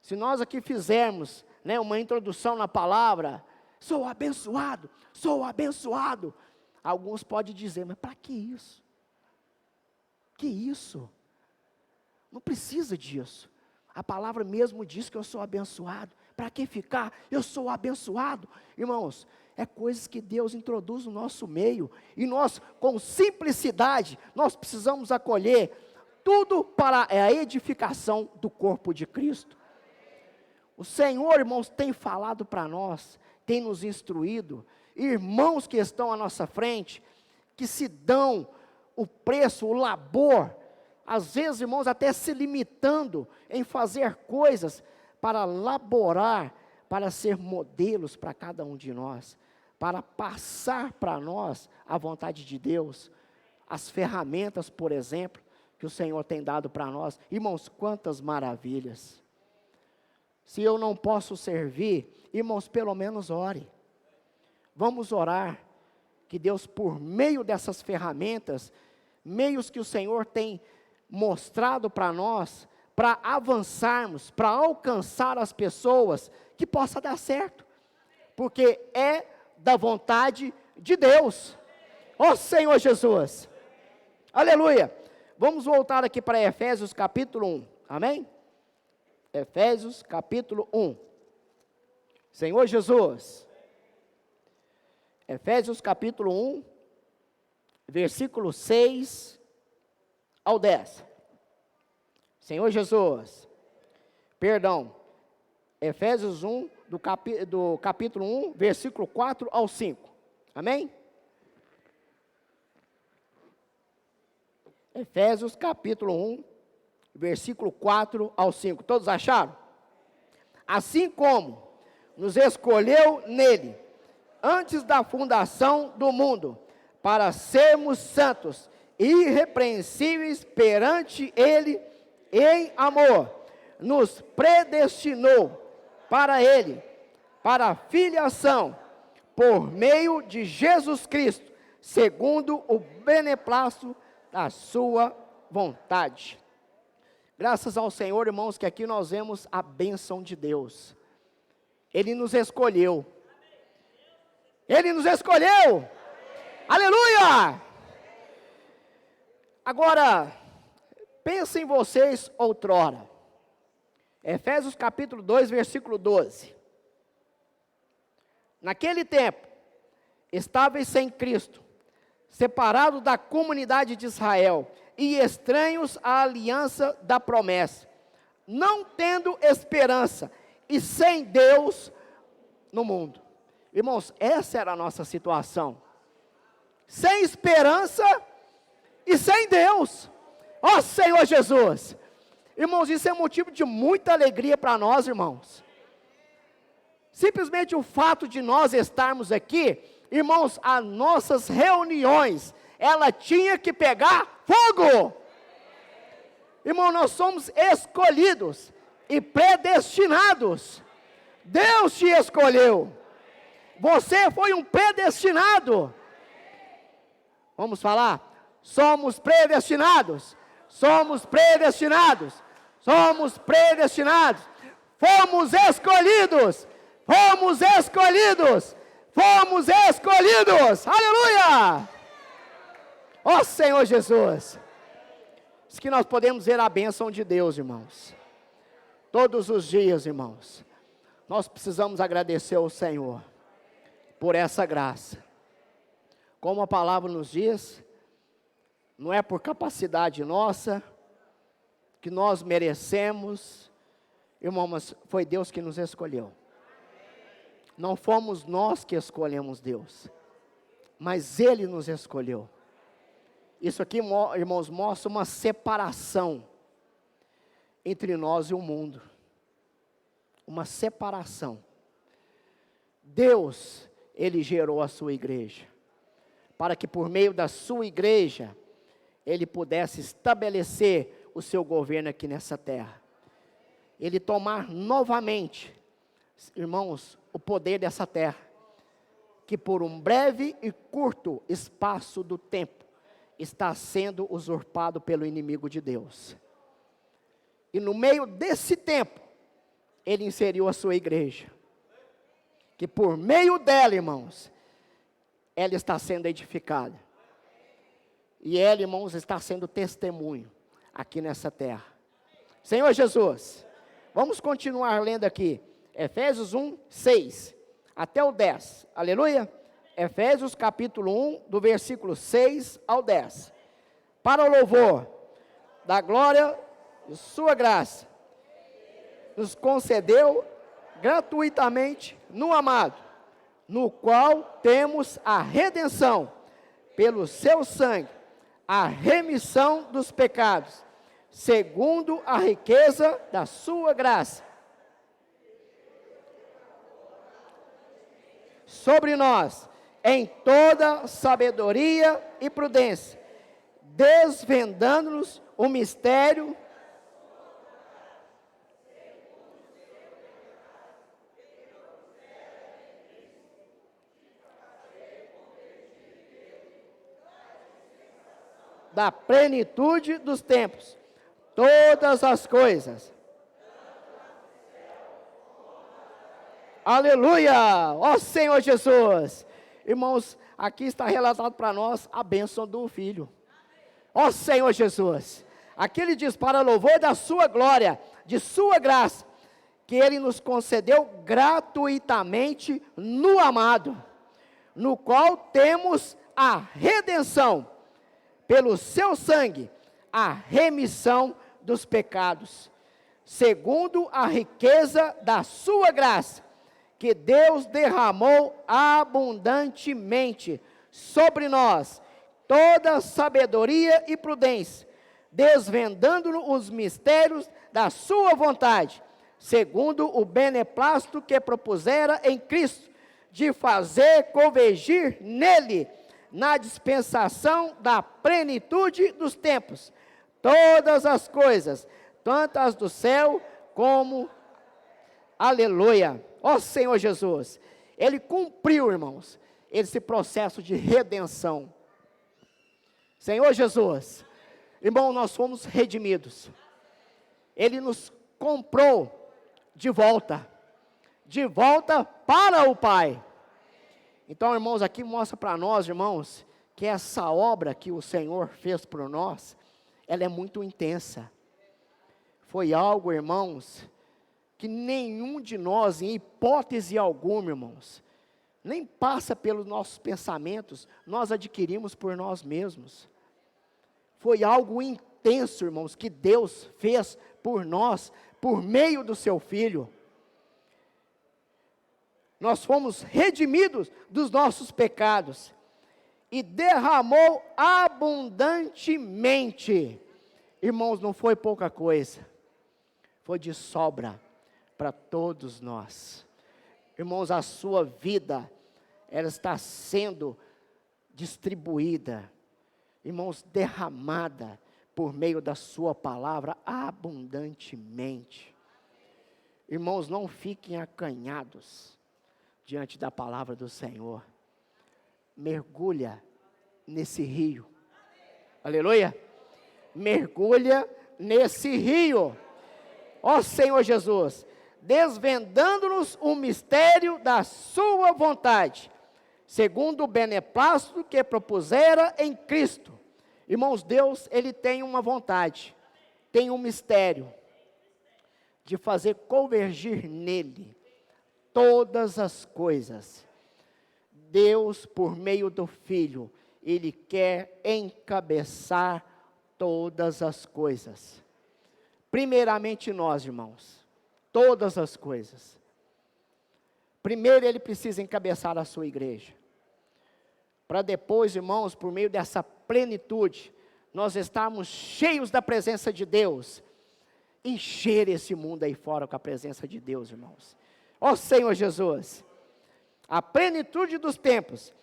se nós aqui fizermos, uma introdução na palavra, sou abençoado, alguns podem dizer, mas para que isso? Que isso? Não precisa disso. A palavra mesmo diz que eu sou abençoado. Para que ficar? Eu sou abençoado. Irmãos, é coisas que Deus introduz no nosso meio. E nós, com simplicidade, nós precisamos acolher tudo para a edificação do corpo de Cristo. O Senhor, irmãos, tem falado para nós, tem nos instruído. Irmãos que estão à nossa frente, que se dão o preço, o labor, às vezes, irmãos, até se limitando em fazer coisas para laborar, para ser modelos para cada um de nós, para passar para nós a vontade de Deus, as ferramentas, por exemplo, que o Senhor tem dado para nós. Irmãos, quantas maravilhas. Se eu não posso servir, irmãos, pelo menos ore. Vamos orar, que Deus, por meio dessas ferramentas, meios que o Senhor tem mostrado para nós, para avançarmos, para alcançar as pessoas, que possa dar certo, porque é da vontade de Deus. Ó Senhor Jesus. Aleluia. Vamos voltar aqui para Efésios capítulo 1. Amém? Efésios capítulo 1. Senhor Jesus. Efésios capítulo 1, versículo 6 ao 10. Senhor Jesus. Perdão. Efésios 1, do capítulo 1, versículo 4 ao 5. Amém? Efésios capítulo 1, versículo 4 ao 5. Todos acharam? Assim como nos escolheu nele, antes da fundação do mundo, para sermos santos e irrepreensíveis perante ele em amor, nos predestinou para ele, para a filiação, por meio de Jesus Cristo, segundo o beneplácito da sua vontade. Graças ao Senhor, irmãos, que aqui nós vemos a bênção de Deus. Ele nos escolheu. Ele nos escolheu. Aleluia! Agora, pensem vocês outrora. Efésios capítulo 2, versículo 12. Naquele tempo, estáveis sem Cristo, separados da comunidade de Israel e estranhos à aliança da promessa, não tendo esperança e sem Deus no mundo. Irmãos, essa era a nossa situação. Sem esperança e sem Deus. Ó Senhor Jesus. Irmãos, isso é motivo de muita alegria para nós, irmãos. Simplesmente o fato de nós estarmos aqui, irmãos, as nossas reuniões, ela tinha que pegar fogo. Irmão, nós somos escolhidos e predestinados. Deus te escolheu. Você foi um predestinado. Vamos falar? Somos predestinados. Somos predestinados. Somos predestinados. Fomos escolhidos. Fomos escolhidos. Fomos escolhidos. Aleluia! Ó Senhor Jesus. Diz que nós podemos ver a bênção de Deus, irmãos. Todos os dias, irmãos. Nós precisamos agradecer ao Senhor por essa graça. Como a palavra nos diz, não é por capacidade nossa que nós merecemos, irmão, mas foi Deus que nos escolheu. Não fomos nós que escolhemos Deus, mas Ele nos escolheu. Isso aqui, irmãos, mostra uma separação entre nós e o mundo. Uma separação. Deus, Ele gerou a sua igreja, para que por meio da sua igreja, Ele pudesse estabelecer o seu governo aqui nessa terra. Ele tomar novamente, irmãos, o poder dessa terra, que por um breve e curto espaço do tempo, está sendo usurpado pelo inimigo de Deus. E no meio desse tempo, Ele inseriu a sua igreja, que por meio dela, irmãos, ela está sendo edificada. E ela, irmãos, está sendo testemunho aqui nessa terra. Senhor Jesus, vamos continuar lendo aqui, Efésios 1, 6, até o 10, aleluia? Efésios capítulo 1, do versículo 6 ao 10. Para o louvor da glória de sua graça, nos concedeu gratuitamente no amado, no qual temos a redenção, pelo seu sangue, a remissão dos pecados, segundo a riqueza da sua graça, sobre nós, em toda sabedoria e prudência, desvendando-nos o mistério da plenitude dos tempos, todas as coisas Aleluia! Ó Senhor Jesus! Irmãos, aqui está relatado para nós a bênção do Filho. Ó Senhor Jesus! Aqui ele diz, para louvor da sua glória, de sua graça, que ele nos concedeu gratuitamente no amado, no qual temos a redenção, pelo seu sangue, a remissão dos pecados, segundo a riqueza da sua graça, que Deus derramou abundantemente sobre nós, toda sabedoria e prudência, desvendando os mistérios da sua vontade, segundo o beneplácito que propusera em Cristo, de fazer convergir nele, na dispensação da plenitude dos tempos, todas as coisas, tanto as do céu como, aleluia, ó Senhor Jesus, ele cumpriu, irmãos, esse processo de redenção. Senhor Jesus, irmão, nós fomos redimidos, ele nos comprou de volta para o Pai. Então, irmãos, aqui mostra para nós, irmãos, que essa obra que o Senhor fez por nós, ela é muito intensa. Foi algo, irmãos, que nenhum de nós, em hipótese alguma, irmãos, nem passa pelos nossos pensamentos, nós adquirimos por nós mesmos. Foi algo intenso, irmãos, que Deus fez por nós, por meio do seu Filho. Nós fomos redimidos dos nossos pecados, e derramou abundantemente. Irmãos, não foi pouca coisa, foi de sobra para todos nós. Irmãos, a sua vida, ela está sendo distribuída, irmãos, derramada por meio da sua palavra abundantemente. Irmãos, não fiquem acanhados diante da palavra do Senhor. Mergulha nesse rio. Aleluia. Mergulha nesse rio. Ó Senhor Jesus, desvendando-nos o mistério da sua vontade, segundo o beneplácito que propusera em Cristo. Irmãos, Deus, Ele tem uma vontade, tem um mistério, de fazer convergir nele todas as coisas. Deus, por meio do Filho, Ele quer encabeçar todas as coisas. Primeiramente nós, irmãos, todas as coisas. Primeiro Ele precisa encabeçar a sua igreja, para depois, irmãos, por meio dessa plenitude, nós estarmos cheios da presença de Deus, encher esse mundo aí fora com a presença de Deus, irmãos. Ó Senhor Jesus, a plenitude dos tempos,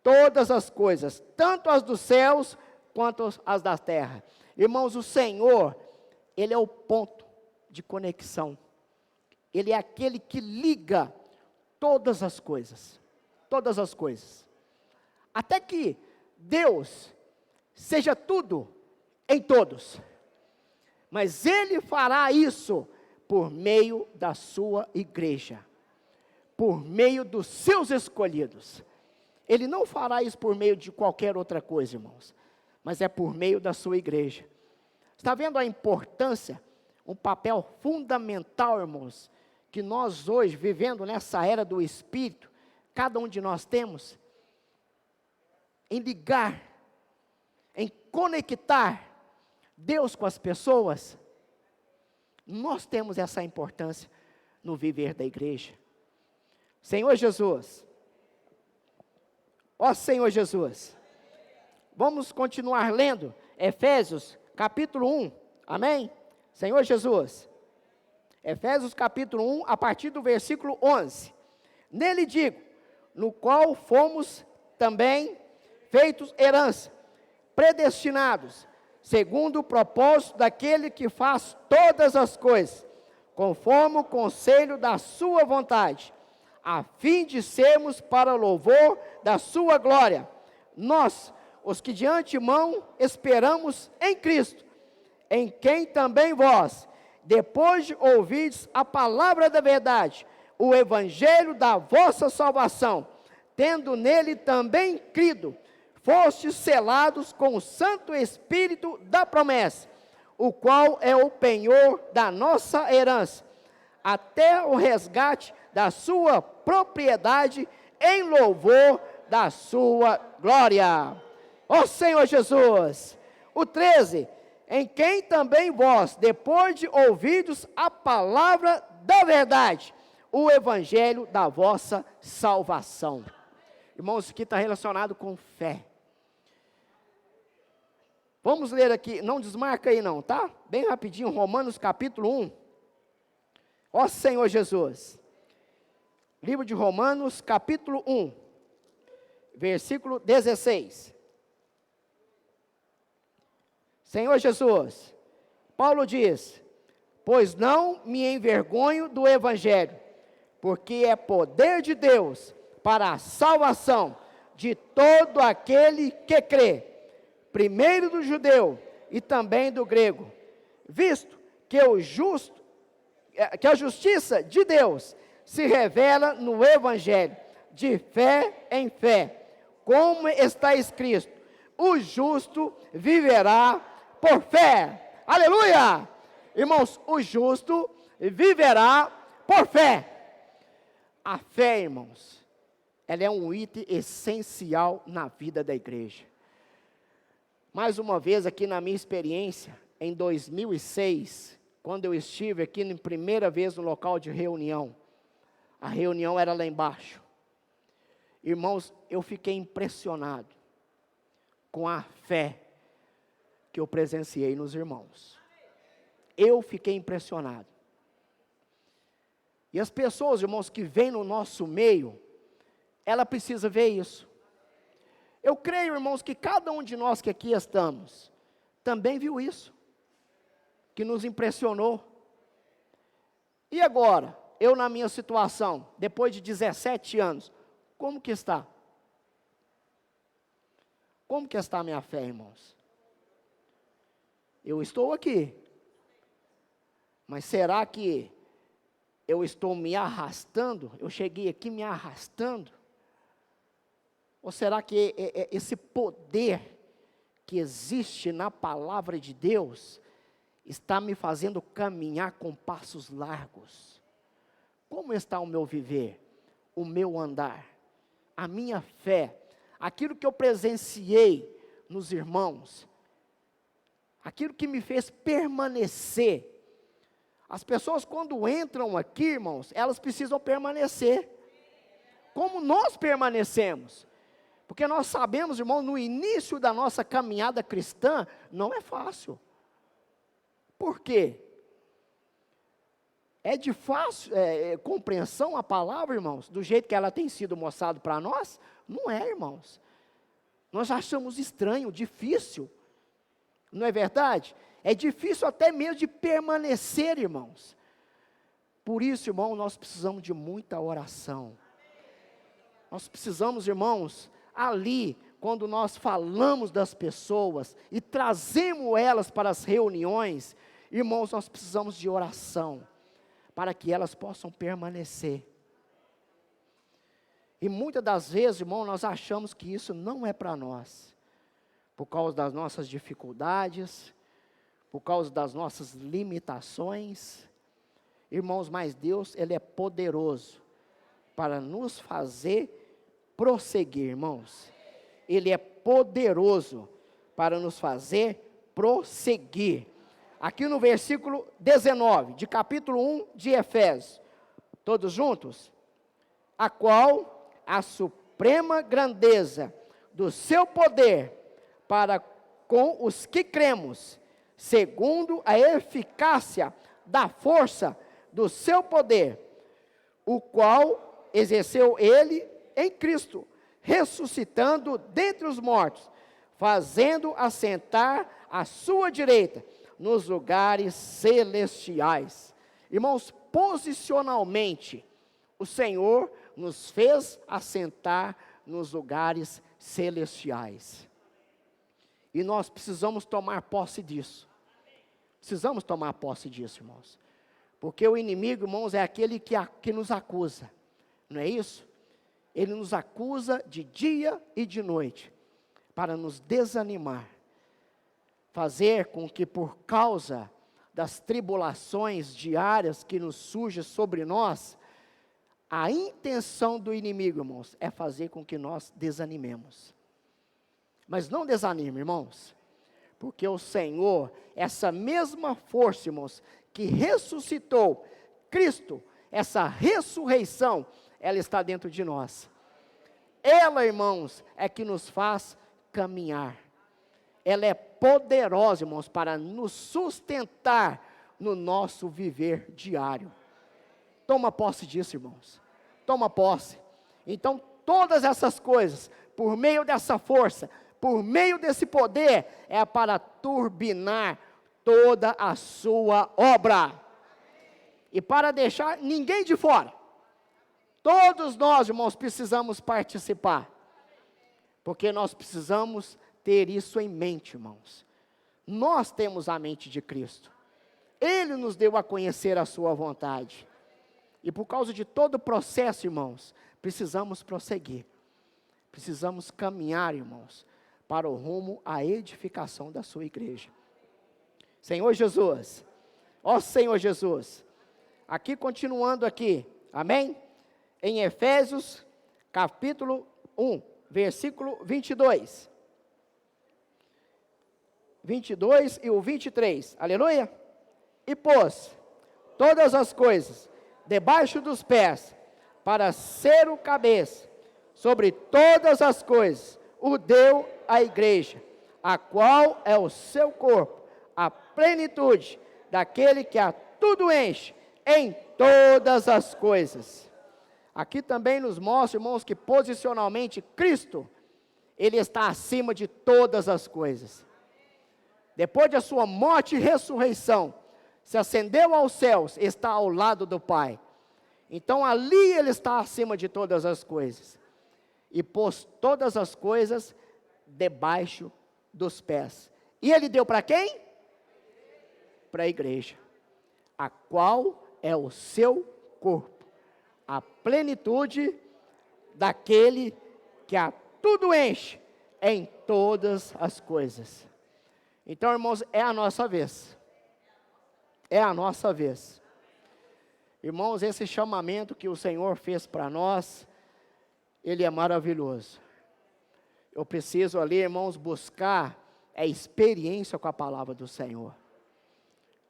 todas as coisas, tanto as dos céus, quanto as da terra. Irmãos, o Senhor, Ele é o ponto de conexão, Ele é aquele que liga todas as coisas, até que Deus seja tudo em todos, mas Ele fará isso por meio da sua igreja, por meio dos seus escolhidos. Ele não fará isso por meio de qualquer outra coisa, irmãos, mas é por meio da sua igreja. Está vendo a importância, um papel fundamental, irmãos, que nós hoje, vivendo nessa era do Espírito, cada um de nós temos, em ligar, em conectar Deus com as pessoas. Nós temos essa importância no viver da igreja. Senhor Jesus, ó Senhor Jesus, vamos continuar lendo Efésios capítulo 1, amém? Senhor Jesus, Efésios capítulo 1, a partir do versículo 11, nele digo, no qual fomos também feitos herança, predestinados, segundo o propósito daquele que faz todas as coisas, conforme o conselho da sua vontade, a fim de sermos para louvor da sua glória. Nós, os que de antemão esperamos em Cristo, em quem também vós, depois de ouvirdes a palavra da verdade, o evangelho da vossa salvação, tendo nele também crido, fostes selados com o Santo Espírito da promessa, o qual é o penhor da nossa herança, até o resgate da sua propriedade, em louvor da sua glória. Ó Senhor Jesus. O 13, em quem também vós, depois de ouvidos a palavra da verdade, o evangelho da vossa salvação. Irmãos, isso aqui está relacionado com fé. Vamos ler aqui, não desmarca aí não, tá? Bem rapidinho, Romanos capítulo 1. Ó Senhor Jesus. Livro de Romanos capítulo 1, versículo 16. Senhor Jesus, Paulo diz, pois não me envergonho do evangelho, porque é poder de Deus para a salvação de todo aquele que crê, primeiro do judeu e também do grego, visto que a justiça de Deus se revela no evangelho, de fé em fé, como está escrito, o justo viverá por fé. Aleluia! Irmãos, o justo viverá por fé. A fé, irmãos, ela é um item essencial na vida da igreja. Mais uma vez aqui na minha experiência, em 2006, quando eu estive aqui na primeira vez no local de reunião, a reunião era lá embaixo. Irmãos, eu fiquei impressionado com a fé que eu presenciei nos irmãos. Eu fiquei impressionado. E as pessoas, irmãos, que vêm no nosso meio, ela precisa ver isso. Eu creio, irmãos, que cada um de nós que aqui estamos, também viu isso, que nos impressionou. E agora, eu na minha situação, depois de 17 anos, como que está? Como que está a minha fé, irmãos? Eu estou aqui, mas será que eu estou me arrastando? Eu cheguei aqui me arrastando? Ou será que esse poder que existe na palavra de Deus está me fazendo caminhar com passos largos? Como está o meu viver, o meu andar, a minha fé, aquilo que eu presenciei nos irmãos, aquilo que me fez permanecer? As pessoas quando entram aqui, irmãos, elas precisam permanecer. Como nós permanecemos? Porque nós sabemos, irmão, no início da nossa caminhada cristã, não é fácil. Por quê? É de fácil compreensão a palavra, irmãos, do jeito que ela tem sido mostrada para nós? Não é, irmãos. Nós achamos estranho, difícil. Não é verdade? É difícil até mesmo de permanecer, irmãos. Por isso, irmão, nós precisamos de muita oração. Nós precisamos, irmãos, ali, quando nós falamos das pessoas e trazemos elas para as reuniões, irmãos, nós precisamos de oração, para que elas possam permanecer. E muitas das vezes, irmão, nós achamos que isso não é para nós, por causa das nossas dificuldades, por causa das nossas limitações. Irmãos, mas Deus, Ele é poderoso para nos fazer prosseguir, irmãos. Ele é poderoso para nos fazer prosseguir. Aqui no versículo 19, de capítulo 1 de Efésios, todos juntos? A qual a suprema grandeza do seu poder para com os que cremos, segundo a eficácia da força do seu poder, o qual exerceu ele em Cristo, ressuscitando dentre os mortos, fazendo assentar à sua direita, nos lugares celestiais. Irmãos, posicionalmente, o Senhor nos fez assentar nos lugares celestiais. E nós precisamos tomar posse disso. Precisamos tomar posse disso, irmãos. Porque o inimigo, irmãos, é aquele que nos acusa, não é isso? Ele nos acusa de dia e de noite, para nos desanimar, fazer com que por causa das tribulações diárias que nos surgem sobre nós, a intenção do inimigo, irmãos, é fazer com que nós desanimemos. Mas não desanime, irmãos, porque o Senhor, essa mesma força, irmãos, que ressuscitou Cristo, essa ressurreição, ela está dentro de nós. Ela, irmãos, é que nos faz caminhar. Ela é poderosa, irmãos, para nos sustentar no nosso viver diário. Toma posse disso, irmãos. Toma posse. Então, todas essas coisas, por meio dessa força, por meio desse poder, é para turbinar toda a sua obra. E para deixar ninguém de fora. Todos nós, irmãos, precisamos participar. Porque nós precisamos ter isso em mente, irmãos. Nós temos a mente de Cristo. Ele nos deu a conhecer a sua vontade. E por causa de todo o processo, irmãos, precisamos prosseguir. Precisamos caminhar, irmãos, para o rumo à edificação da sua igreja. Senhor Jesus, ó Senhor Jesus, aqui continuando aqui, amém? Em Efésios, capítulo 1, versículo 22. 22 e o 23, aleluia? E pôs todas as coisas debaixo dos pés, para ser o cabeça, sobre todas as coisas, o deu à igreja, a qual é o seu corpo, a plenitude daquele que a tudo enche, em todas as coisas. Aqui também nos mostra, irmãos, que posicionalmente Cristo, Ele está acima de todas as coisas. Depois da sua morte e ressurreição, se ascendeu aos céus, está ao lado do Pai. Então ali Ele está acima de todas as coisas. E pôs todas as coisas debaixo dos pés. E Ele deu para quem? Para a igreja, a qual é o seu corpo, a plenitude daquele que a tudo enche em todas as coisas. Então, irmãos, é a nossa vez. É a nossa vez. Irmãos, esse chamamento que o Senhor fez para nós, ele é maravilhoso. Eu preciso ali, irmãos, buscar a experiência com a palavra do Senhor.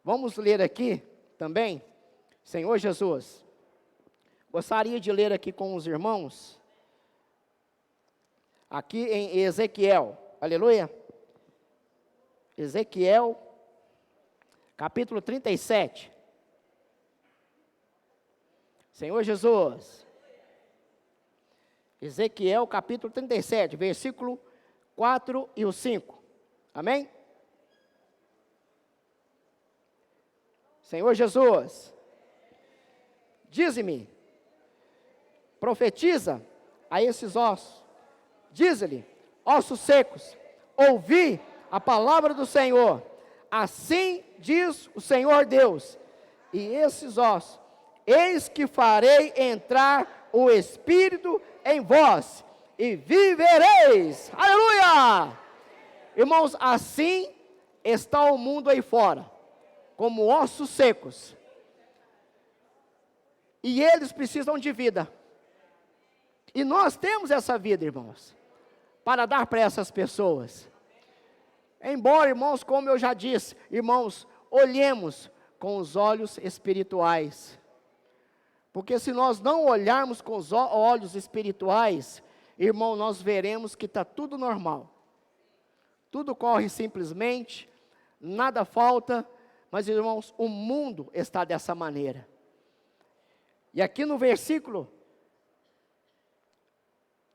Vamos ler aqui também, Senhor Jesus. Gostaria de ler aqui com os irmãos, aqui em Ezequiel, aleluia. Ezequiel, capítulo 37. Senhor Jesus. Ezequiel, capítulo 37, versículo 4 e o 5. Amém? Senhor Jesus. Dize-me, profetiza a esses ossos. Dize-lhe, ossos secos, ouvi a palavra do Senhor. Assim diz o Senhor Deus. E esses ossos, eis que farei entrar o Espírito em vós, e vivereis. Aleluia! Irmãos, assim está o mundo aí fora, como ossos secos. E eles precisam de vida. E nós temos essa vida, irmãos, para dar para essas pessoas. Embora, irmãos, como eu já disse, irmãos, olhemos com os olhos espirituais. Porque se nós não olharmos com os olhos espirituais, irmão, nós veremos que está tudo normal. Tudo corre simplesmente, nada falta, mas, irmãos, o mundo está dessa maneira. E aqui no versículo,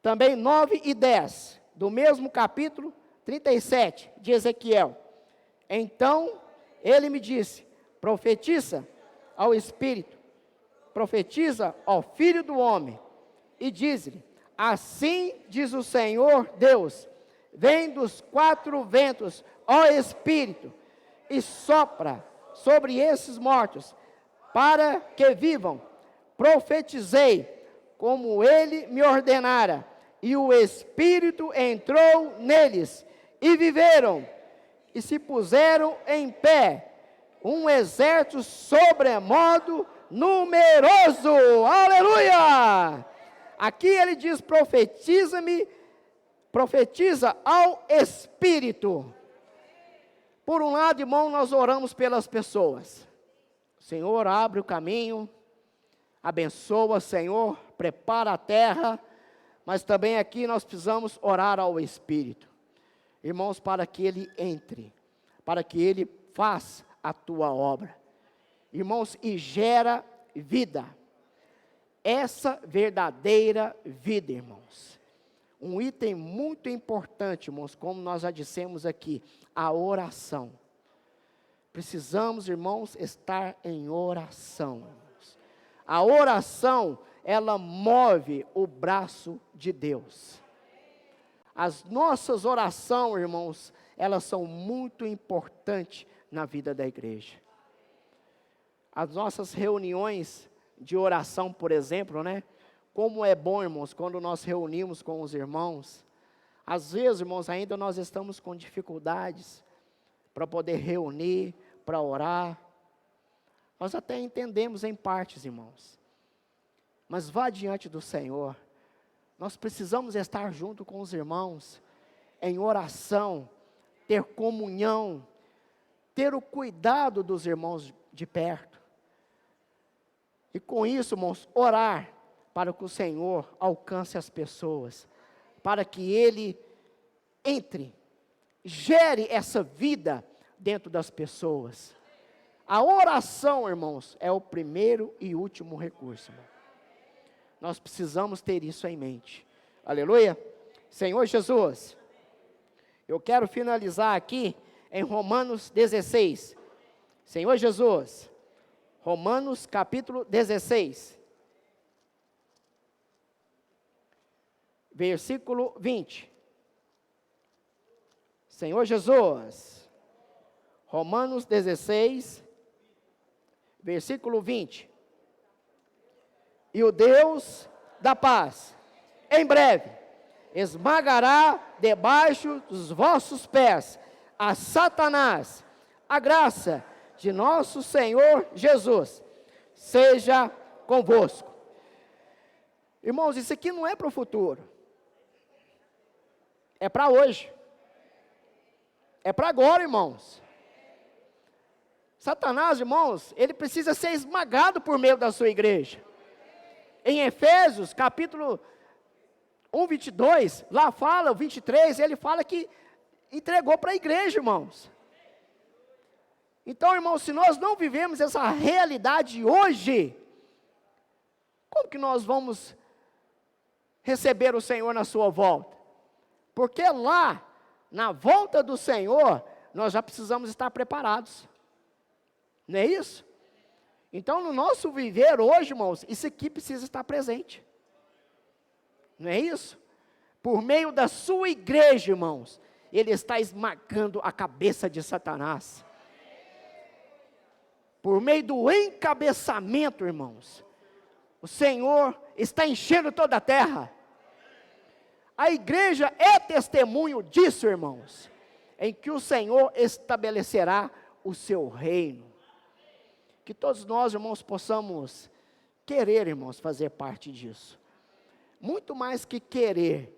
também 9 e 10, do mesmo capítulo 37 de Ezequiel. Então, ele me disse, profetiza ao Espírito, profetiza ao Filho do Homem, e diz-lhe, assim diz o Senhor Deus, vem dos 4 ventos, ó Espírito, e sopra sobre esses mortos, para que vivam. Profetizei, como ele me ordenara, e o Espírito entrou neles, e viveram, e se puseram em pé, um exército sobremodo numeroso. Aleluia! Aqui ele diz: profetiza ao Espírito. Por um lado, irmão, nós oramos pelas pessoas. Senhor, abre o caminho, abençoa, Senhor, prepara a terra, mas também aqui nós precisamos orar ao Espírito, irmãos, para que ele entre, para que ele faça a tua obra, irmãos, e gera vida, essa verdadeira vida, irmãos. Um item muito importante, irmãos, como nós já dissemos aqui, a oração. Precisamos, irmãos, estar em oração, irmãos. A oração, ela move o braço de Deus. As nossas orações, irmãos, elas são muito importantes na vida da igreja. As nossas reuniões de oração, por exemplo, né? Como é bom, irmãos, quando nós reunimos com os irmãos. Às vezes, irmãos, ainda nós estamos com dificuldades para poder reunir, para orar. Nós até entendemos em partes, irmãos. Mas vá diante do Senhor. Nós precisamos estar junto com os irmãos, em oração, ter comunhão, ter o cuidado dos irmãos de perto. E com isso, irmãos, orar para que o Senhor alcance as pessoas, para que Ele entre, gere essa vida dentro das pessoas. A oração, irmãos, é o primeiro e último recurso, irmão. Nós precisamos ter isso em mente. Aleluia. Senhor Jesus, eu quero finalizar aqui em Romanos 16. Senhor Jesus, Romanos capítulo 16. Versículo 20. Senhor Jesus, Romanos 16, versículo 20. E o Deus da paz, em breve, esmagará debaixo dos vossos pés a Satanás. A graça de nosso Senhor Jesus seja convosco. Irmãos, isso aqui não é para o futuro. É para hoje. É para agora, irmãos. Satanás, irmãos, ele precisa ser esmagado por meio da sua igreja. Em Efésios, capítulo 1, 22, lá fala, o 23, ele fala que entregou para a igreja, irmãos. Então, irmãos, se nós não vivemos essa realidade hoje, como que nós vamos receber o Senhor na sua volta? Porque lá, na volta do Senhor, nós já precisamos estar preparados. Não é isso? Então, no nosso viver hoje, irmãos, isso aqui precisa estar presente. Não é isso? Por meio da sua igreja, irmãos, ele está esmagando a cabeça de Satanás. Por meio do encabeçamento, irmãos, o Senhor está enchendo toda a terra. A igreja é testemunho disso, irmãos, em que o Senhor estabelecerá o seu reino. Que todos nós, irmãos, possamos querer, irmãos, fazer parte disso. Muito mais que querer,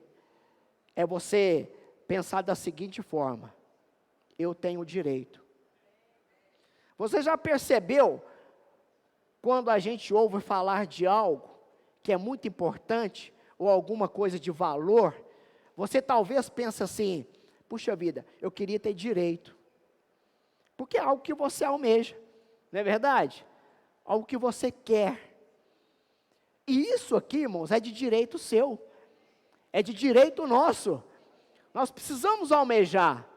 é você pensar da seguinte forma: eu tenho direito. Você já percebeu, quando a gente ouve falar de algo que é muito importante, ou alguma coisa de valor, você talvez pense assim: puxa vida, eu queria ter direito. Porque é algo que você almeja, não é verdade? Algo que você quer. E isso aqui, irmãos, é de direito seu, é de direito nosso. Nós precisamos almejar.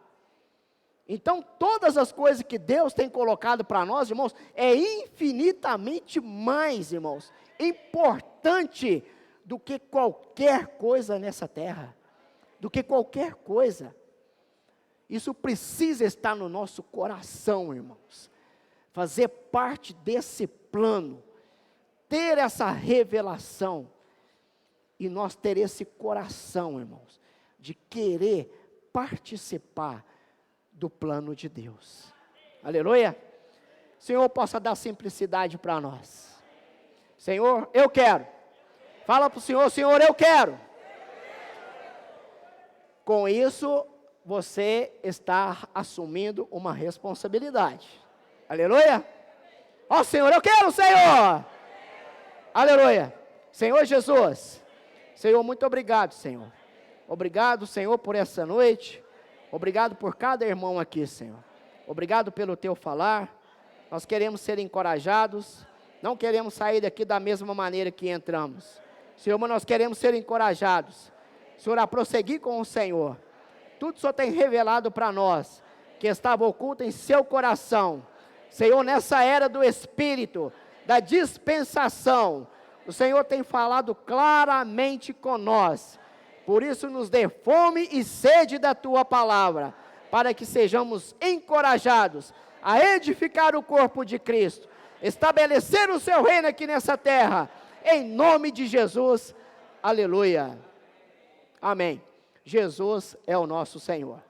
Então, todas as coisas que Deus tem colocado para nós, irmãos, é infinitamente mais, irmãos, importante do que qualquer coisa nessa terra. Do que qualquer coisa. Isso precisa estar no nosso coração, irmãos. Fazer parte desse plano, ter essa revelação, e nós ter esse coração, irmãos, de querer participar do plano de Deus. Aleluia. Senhor, possa dar simplicidade para nós. Senhor, eu quero. Fala para o Senhor, Senhor, eu quero. Com isso, você está assumindo uma responsabilidade. Aleluia. Ó Senhor, eu quero, Senhor. Aleluia. Senhor Jesus. Senhor, muito obrigado, Senhor. Obrigado, Senhor, por essa noite. Obrigado por cada irmão aqui, Senhor. Obrigado pelo teu falar. Nós queremos ser encorajados. Não queremos sair daqui da mesma maneira que entramos. Senhor, mas nós queremos ser encorajados. Senhor, a prosseguir com o Senhor. Tudo o Senhor tem revelado para nós, que estava oculto em seu coração. Senhor, nessa era do Espírito, da dispensação, o Senhor tem falado claramente com nós. Por isso nos dê fome e sede da Tua palavra, para que sejamos encorajados a edificar o corpo de Cristo, estabelecer o Seu reino aqui nessa terra, em nome de Jesus. Aleluia. Amém. Jesus é o nosso Senhor.